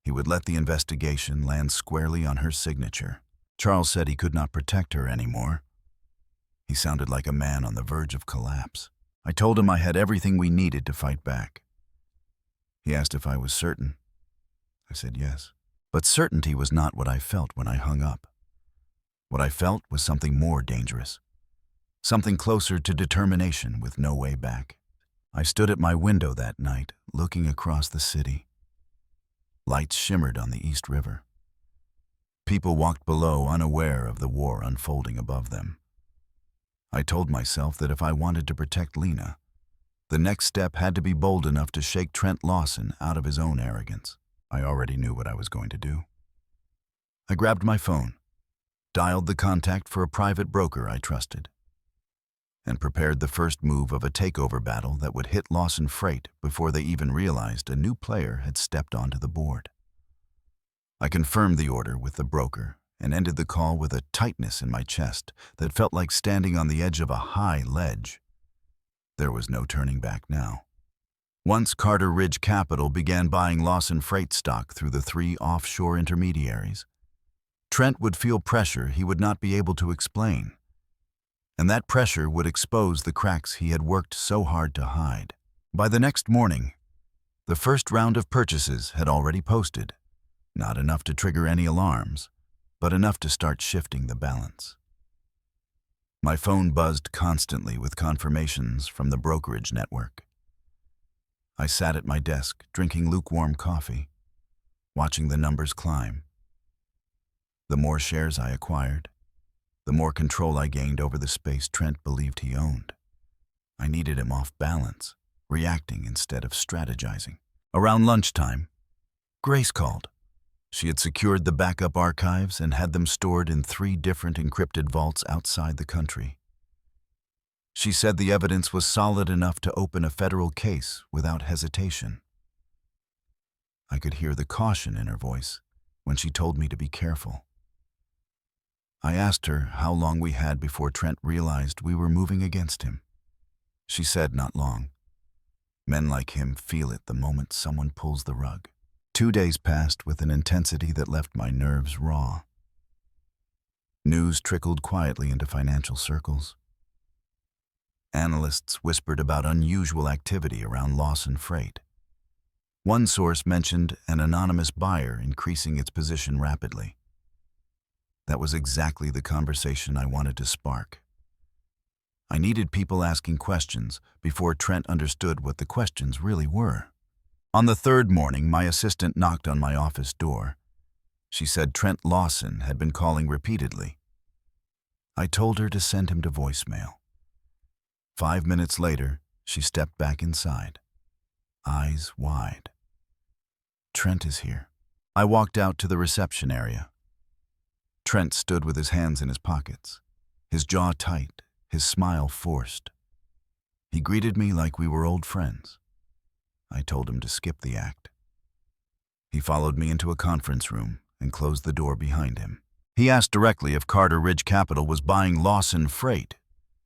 he would let the investigation land squarely on her signature. Charles said he could not protect her anymore. He sounded like a man on the verge of collapse. I told him I had everything we needed to fight back. He asked if I was certain. I said yes. But certainty was not what I felt when I hung up. What I felt was something more dangerous. Something closer to determination with no way back. I stood at my window that night, looking across the city. Lights shimmered on the East River. People walked below, unaware of the war unfolding above them. I told myself that if I wanted to protect Lena, the next step had to be bold enough to shake Trent Lawson out of his own arrogance. I already knew what I was going to do. I grabbed my phone, dialed the contact for a private broker I trusted, and prepared the first move of a takeover battle that would hit Lawson Freight before they even realized a new player had stepped onto the board. I confirmed the order with the broker and ended the call with a tightness in my chest that felt like standing on the edge of a high ledge. There was no turning back now. Once Carter Ridge Capital began buying Lawson Freight stock through the 3 offshore intermediaries, Trent would feel pressure he would not be able to explain, and that pressure would expose the cracks he had worked so hard to hide. By the next morning, the first round of purchases had already posted, not enough to trigger any alarms, but enough to start shifting the balance. My phone buzzed constantly with confirmations from the brokerage network. I sat at my desk, drinking lukewarm coffee, watching the numbers climb. The more shares I acquired, the more control I gained over the space Trent believed he owned. I needed him off balance, reacting instead of strategizing. Around lunchtime, Grace called. She had secured the backup archives and had them stored in 3 different encrypted vaults outside the country. She said the evidence was solid enough to open a federal case without hesitation. I could hear the caution in her voice when she told me to be careful. I asked her how long we had before Trent realized we were moving against him. She said not long. Men like him feel it the moment someone pulls the rug. 2 days passed with an intensity that left my nerves raw. News trickled quietly into financial circles. Analysts whispered about unusual activity around Lawson Freight. One source mentioned an anonymous buyer increasing its position rapidly. That was exactly the conversation I wanted to spark. I needed people asking questions before Trent understood what the questions really were. On the 3rd morning, my assistant knocked on my office door. She said Trent Lawson had been calling repeatedly. I told her to send him to voicemail. 5 minutes later, she stepped back inside, eyes wide. Trent is here. I walked out to the reception area. Trent stood with his hands in his pockets, his jaw tight, his smile forced. He greeted me like we were old friends. I told him to skip the act. He followed me into a conference room and closed the door behind him. He asked directly if Carter Ridge Capital was buying Lawson Freight.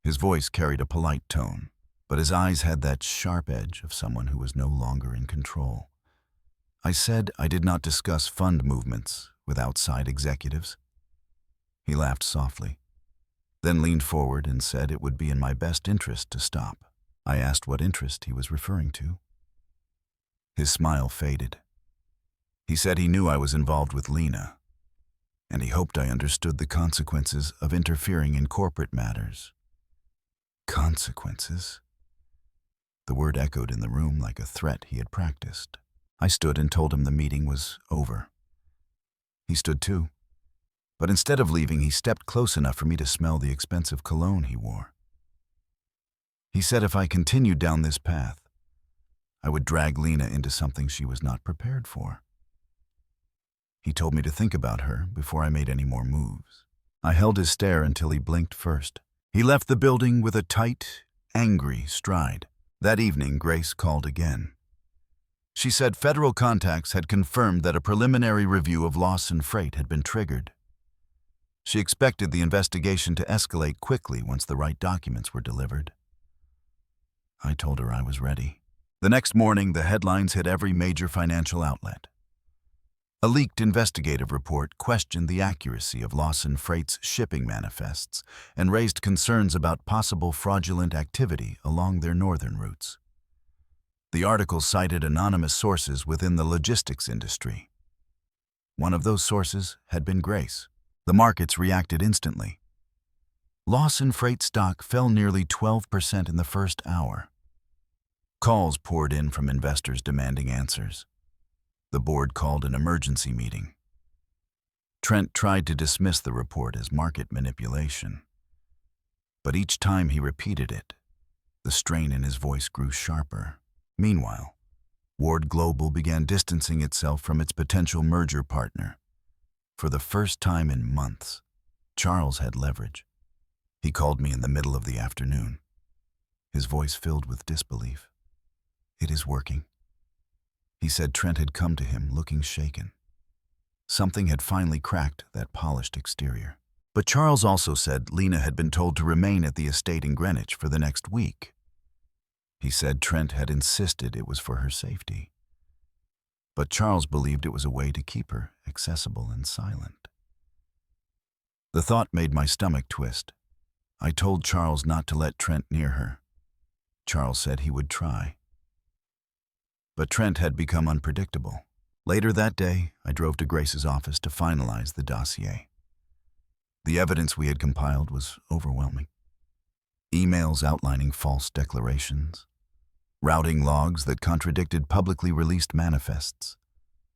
His voice carried a polite tone, but his eyes had that sharp edge of someone who was no longer in control. I said I did not discuss fund movements with outside executives. He laughed softly. then leaned forward and said it would be in my best interest to stop. I asked what interest he was referring to. His smile faded. He said he knew I was involved with Lena, and he hoped I understood the consequences of interfering in corporate matters. Consequences? The word echoed in the room like a threat he had practiced. I stood and told him the meeting was over. He stood too, but instead of leaving, he stepped close enough for me to smell the expensive cologne he wore. He said if I continued down this path, I would drag Lena into something she was not prepared for. He told me to think about her before I made any more moves. I held his stare until he blinked first. He left the building with a tight, angry stride. That evening, Grace called again. She said federal contacts had confirmed that a preliminary review of Lawson Freight had been triggered. She expected the investigation to escalate quickly once the right documents were delivered. I told her I was ready. The next morning, the headlines hit every major financial outlet. A leaked investigative report questioned the accuracy of Lawson Freight's shipping manifests and raised concerns about possible fraudulent activity along their northern routes. The article cited anonymous sources within the logistics industry. One of those sources had been Grace. The markets reacted instantly. Lawson Freight stock fell nearly 12% in the first hour. Calls poured in from investors demanding answers. The board called an emergency meeting. Trent tried to dismiss the report as market manipulation. But each time he repeated it, the strain in his voice grew sharper. Meanwhile, Ward Global began distancing itself from its potential merger partner. For the first time in months, Charles had leverage. He called me in the middle of the afternoon, his voice filled with disbelief. "It is working." He said Trent had come to him looking shaken. Something had finally cracked that polished exterior. But Charles also said Lena had been told to remain at the estate in Greenwich for the next week. He said Trent had insisted it was for her safety. But Charles believed it was a way to keep her accessible and silent. The thought made my stomach twist. I told Charles not to let Trent near her. Charles said he would try. But Trent had become unpredictable. Later that day, I drove to Grace's office to finalize the dossier. The evidence we had compiled was overwhelming. Emails outlining false declarations, routing logs that contradicted publicly released manifests,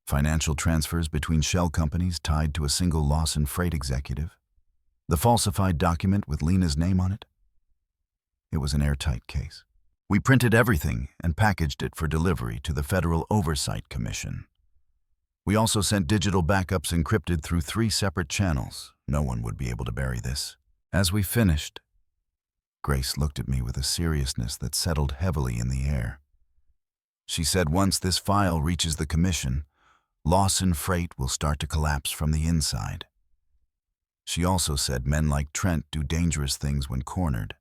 financial transfers between shell companies tied to a single Lawson Freight executive, the falsified document with Lena's name on it. It was an airtight case. We printed everything and packaged it for delivery to the Federal Oversight Commission. We also sent digital backups encrypted through 3 separate channels. No one would be able to bury this. As we finished, Grace looked at me with a seriousness that settled heavily in the air. She said once this file reaches the commission, Lawson Freight will start to collapse from the inside. She also said men like Trent do dangerous things when cornered.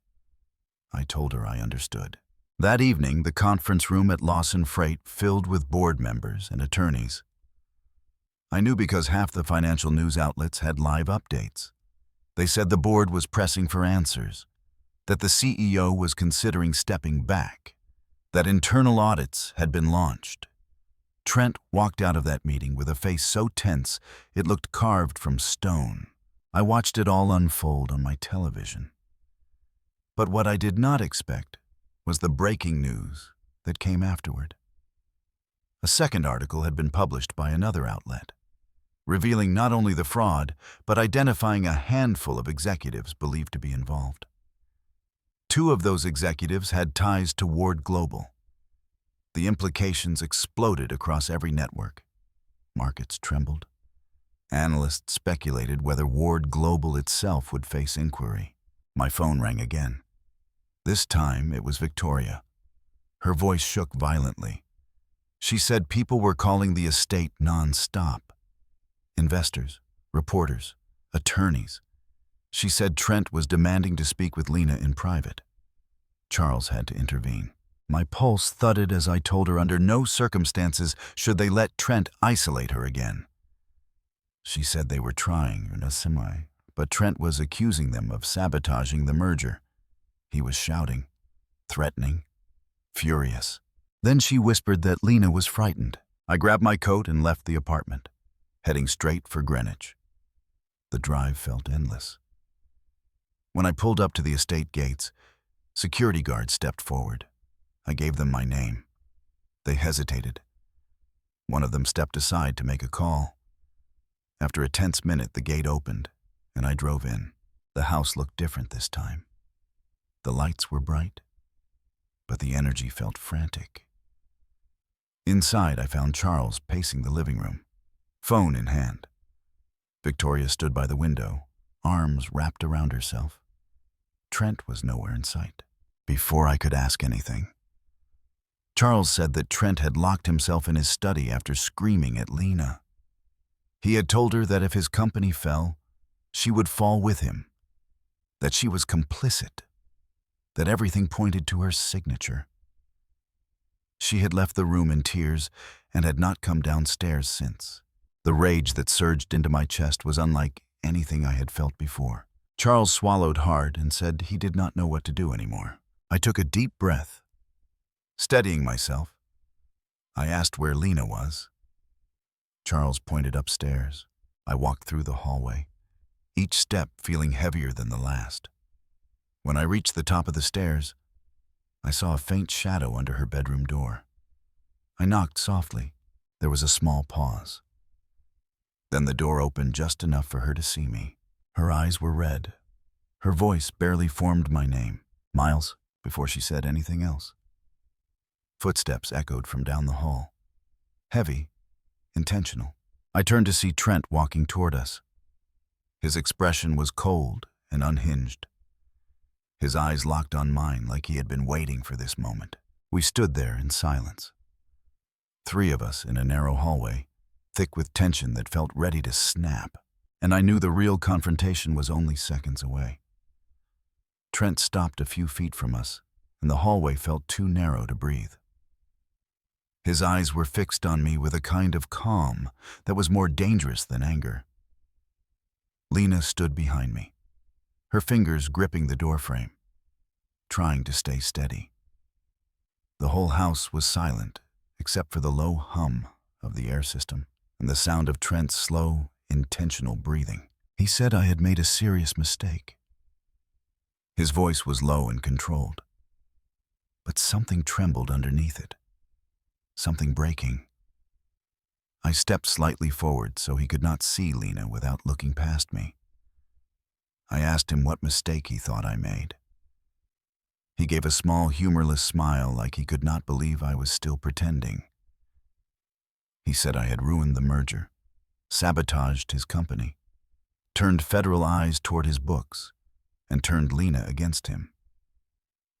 I told her I understood. That evening, the conference room at Lawson Freight filled with board members and attorneys. I knew because half the financial news outlets had live updates. They said the board was pressing for answers, that the CEO was considering stepping back, that internal audits had been launched. Trent walked out of that meeting with a face so tense it looked carved from stone. I watched it all unfold on my television. But what I did not expect was the breaking news that came afterward. A second article had been published by another outlet, revealing not only the fraud, but identifying a handful of executives believed to be involved. 2 of those executives had ties to Ward Global. The implications exploded across every network. Markets trembled. Analysts speculated whether Ward Global itself would face inquiry. My phone rang again. This time it was Victoria. Her voice shook violently. She said people were calling the estate non-stop. Investors, reporters, attorneys. She said Trent was demanding to speak with Lena in private. Charles had to intervene. My pulse thudded as I told her under no circumstances should they let Trent isolate her again. She said they were trying in a but Trent was accusing them of sabotaging the merger. He was shouting, threatening, furious. Then she whispered that Lena was frightened. I grabbed my coat and left the apartment, heading straight for Greenwich. The drive felt endless. When I pulled up to the estate gates, security guards stepped forward. I gave them my name. They hesitated. One of them stepped aside to make a call. After a tense minute, the gate opened, and I drove in. The house looked different this time. The lights were bright, but the energy felt frantic. Inside, I found Charles pacing the living room, phone in hand. Victoria stood by the window, arms wrapped around herself. Trent was nowhere in sight. Before I could ask anything, Charles said that Trent had locked himself in his study after screaming at Lena. He had told her that if his company fell, she would fall with him, that she was complicit, that everything pointed to her signature. She had left the room in tears and had not come downstairs since. The rage that surged into my chest was unlike anything I had felt before. Charles swallowed hard and said he did not know what to do anymore. I took a deep breath. Steadying myself, I asked where Lena was. Charles pointed upstairs. I walked through the hallway, each step feeling heavier than the last. When I reached the top of the stairs, I saw a faint shadow under her bedroom door. I knocked softly. There was a small pause. Then the door opened just enough for her to see me. Her eyes were red. Her voice barely formed my name, Miles, before she said anything else. Footsteps echoed from down the hall. Heavy, intentional. I turned to see Trent walking toward us. His expression was cold and unhinged. His eyes locked on mine like he had been waiting for this moment. We stood there in silence. Three of us in a narrow hallway, thick with tension that felt ready to snap, and I knew the real confrontation was only seconds away. Trent stopped a few feet from us, and the hallway felt too narrow to breathe. His eyes were fixed on me with a kind of calm that was more dangerous than anger. Lena stood behind me, her fingers gripping the doorframe, trying to stay steady. The whole house was silent, except for the low hum of the air system and the sound of Trent's slow, intentional breathing. He said I had made a serious mistake. His voice was low and controlled, but something trembled underneath it. Something breaking. I stepped slightly forward so he could not see Lena without looking past me. I asked him what mistake he thought I made. He gave a small, humorless smile like he could not believe I was still pretending. He said I had ruined the merger, sabotaged his company, turned federal eyes toward his books, and turned Lena against him.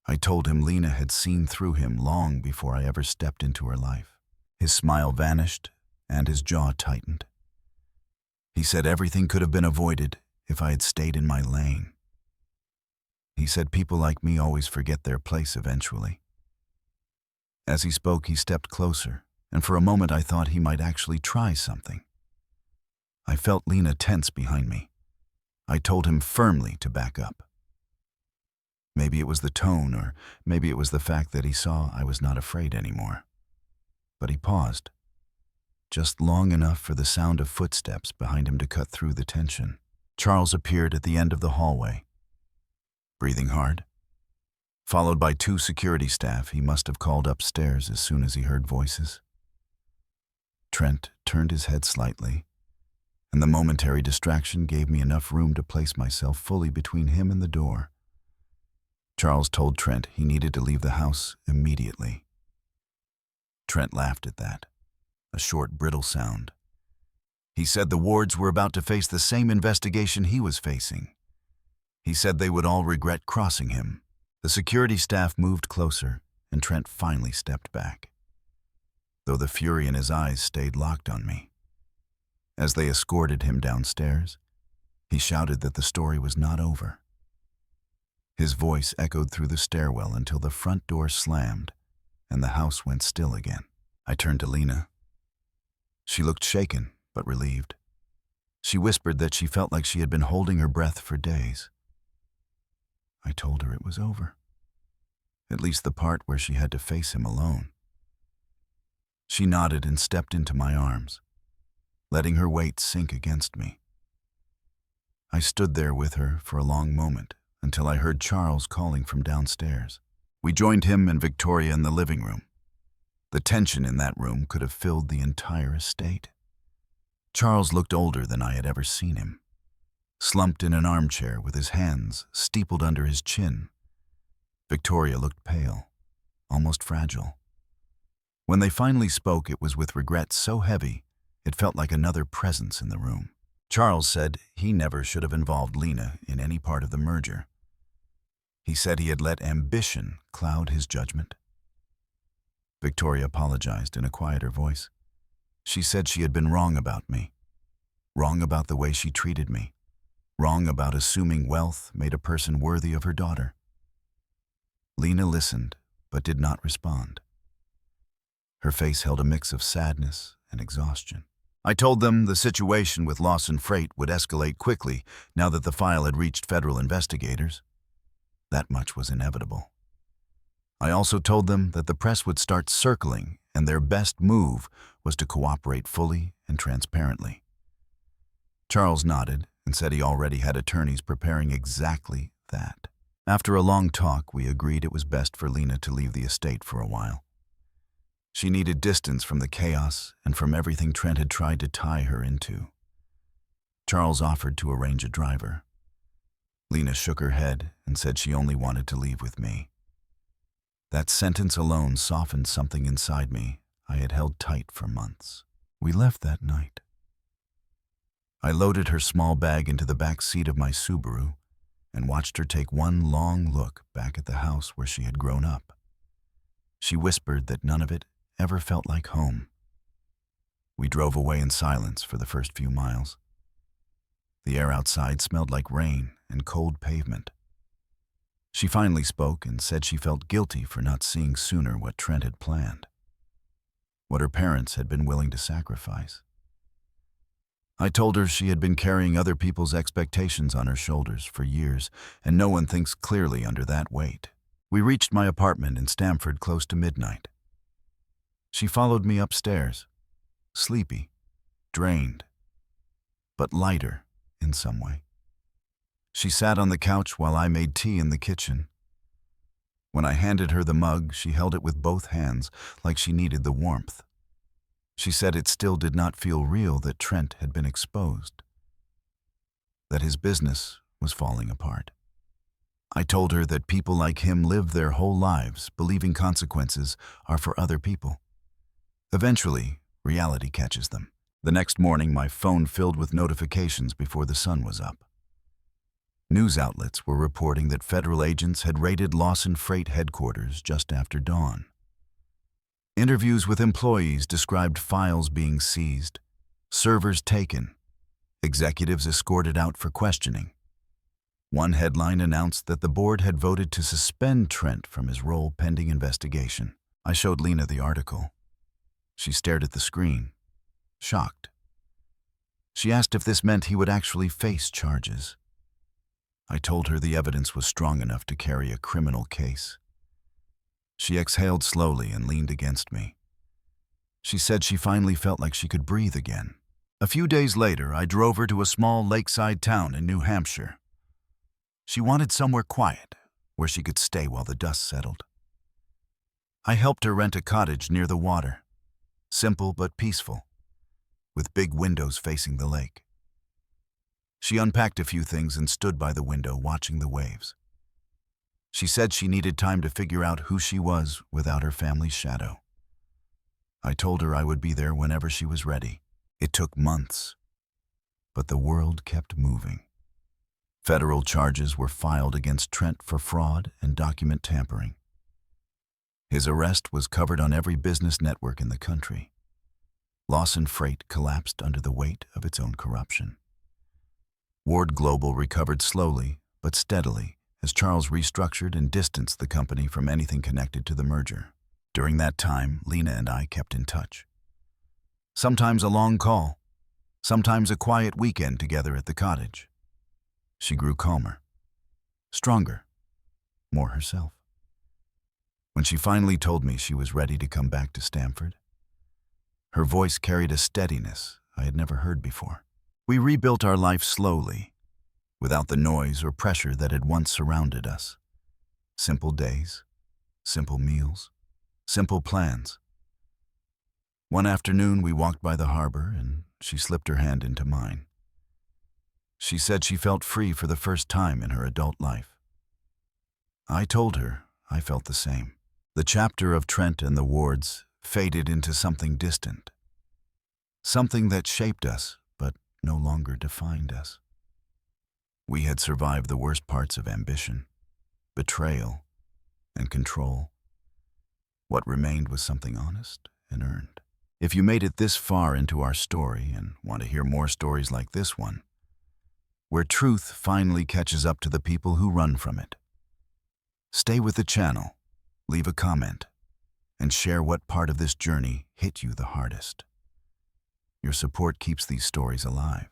I told him Lena had seen through him long before I ever stepped into her life. His smile vanished and his jaw tightened. He said everything could have been avoided if I had stayed in my lane. He said people like me always forget their place eventually. As he spoke, he stepped closer, and for a moment I thought he might actually try something. I felt Lena tense behind me. I told him firmly to back up. Maybe it was the tone, or maybe it was the fact that he saw I was not afraid anymore. But he paused, just long enough for the sound of footsteps behind him to cut through the tension. Charles appeared at the end of the hallway, breathing hard. Followed by two security staff, he must have called upstairs as soon as he heard voices. Trent turned his head slightly, and the momentary distraction gave me enough room to place myself fully between him and the door. Charles told Trent he needed to leave the house immediately. Trent laughed at that, a short, brittle sound. He said the wards were about to face the same investigation he was facing. He said they would all regret crossing him. The security staff moved closer, and Trent finally stepped back, though the fury in his eyes stayed locked on me. As they escorted him downstairs, he shouted that the story was not over. His voice echoed through the stairwell until the front door slammed and the house went still again. I turned to Lena. She looked shaken but relieved. She whispered that she felt like she had been holding her breath for days. I told her it was over, at least the part where she had to face him alone. She nodded and stepped into my arms, letting her weight sink against me. I stood there with her for a long moment until I heard Charles calling from downstairs. We joined him and Victoria in the living room. The tension in that room could have filled the entire estate. Charles looked older than I had ever seen him, slumped in an armchair with his hands steepled under his chin. Victoria looked pale, almost fragile. When they finally spoke, it was with regret so heavy it felt like another presence in the room. Charles said he never should have involved Lena in any part of the merger. He said he had let ambition cloud his judgment. Victoria apologized in a quieter voice. She said she had been wrong about me, wrong about the way she treated me, wrong about assuming wealth made a person worthy of her daughter. Lena listened, but did not respond. Her face held a mix of sadness and exhaustion. I told them the situation with Lawson Freight would escalate quickly now that the file had reached federal investigators. That much was inevitable. I also told them that the press would start circling and their best move was to cooperate fully and transparently. Charles nodded and said he already had attorneys preparing exactly that. After a long talk, we agreed it was best for Lena to leave the estate for a while. She needed distance from the chaos and from everything Trent had tried to tie her into. Charles offered to arrange a driver. Lena shook her head and said she only wanted to leave with me. That sentence alone softened something inside me I had held tight for months. We left that night. I loaded her small bag into the back seat of my Subaru and watched her take one long look back at the house where she had grown up. She whispered that none of it ever felt like home. We drove away in silence for the first few miles. The air outside smelled like rain and cold pavement. She finally spoke and said she felt guilty for not seeing sooner what Trent had planned, what her parents had been willing to sacrifice. I told her she had been carrying other people's expectations on her shoulders for years, and no one thinks clearly under that weight. We reached my apartment in Stamford close to midnight. She followed me upstairs, sleepy, drained, but lighter in some way. She sat on the couch while I made tea in the kitchen. When I handed her the mug, she held it with both hands, like she needed the warmth. She said it still did not feel real that Trent had been exposed, that his business was falling apart. I told her that people like him live their whole lives believing consequences are for other people. Eventually, reality catches them. The next morning, my phone filled with notifications before the sun was up. News outlets were reporting that federal agents had raided Lawson Freight headquarters just after dawn. Interviews with employees described files being seized, servers taken, executives escorted out for questioning. One headline announced that the board had voted to suspend Trent from his role pending investigation. I showed Lena the article. She stared at the screen, shocked. She asked if this meant he would actually face charges. I told her the evidence was strong enough to carry a criminal case. She exhaled slowly and leaned against me. She said she finally felt like she could breathe again. A few days later, I drove her to a small lakeside town in New Hampshire. She wanted somewhere quiet, where she could stay while the dust settled. I helped her rent a cottage near the water, simple but peaceful, with big windows facing the lake. She unpacked a few things and stood by the window watching the waves. She said she needed time to figure out who she was without her family's shadow. I told her I would be there whenever she was ready. It took months, but the world kept moving. Federal charges were filed against Trent for fraud and document tampering. His arrest was covered on every business network in the country. Lawson Freight collapsed under the weight of its own corruption. Ward Global recovered slowly but steadily as Charles restructured and distanced the company from anything connected to the merger. During that time, Lena and I kept in touch. Sometimes a long call, sometimes a quiet weekend together at the cottage. She grew calmer, stronger, more herself. When she finally told me she was ready to come back to Stamford, her voice carried a steadiness I had never heard before. We rebuilt our life slowly, without the noise or pressure that had once surrounded us. Simple days, simple meals, simple plans. One afternoon, we walked by the harbor and she slipped her hand into mine. She said she felt free for the first time in her adult life. I told her I felt the same. The chapter of Trent and the Wards faded into something distant, something that shaped us but no longer defined us. We had survived the worst parts of ambition, betrayal, and control. What remained was something honest and earned. If you made it this far into our story and want to hear more stories like this one, where truth finally catches up to the people who run from it, stay with the channel, leave a comment, and share what part of this journey hit you the hardest. Your support keeps these stories alive.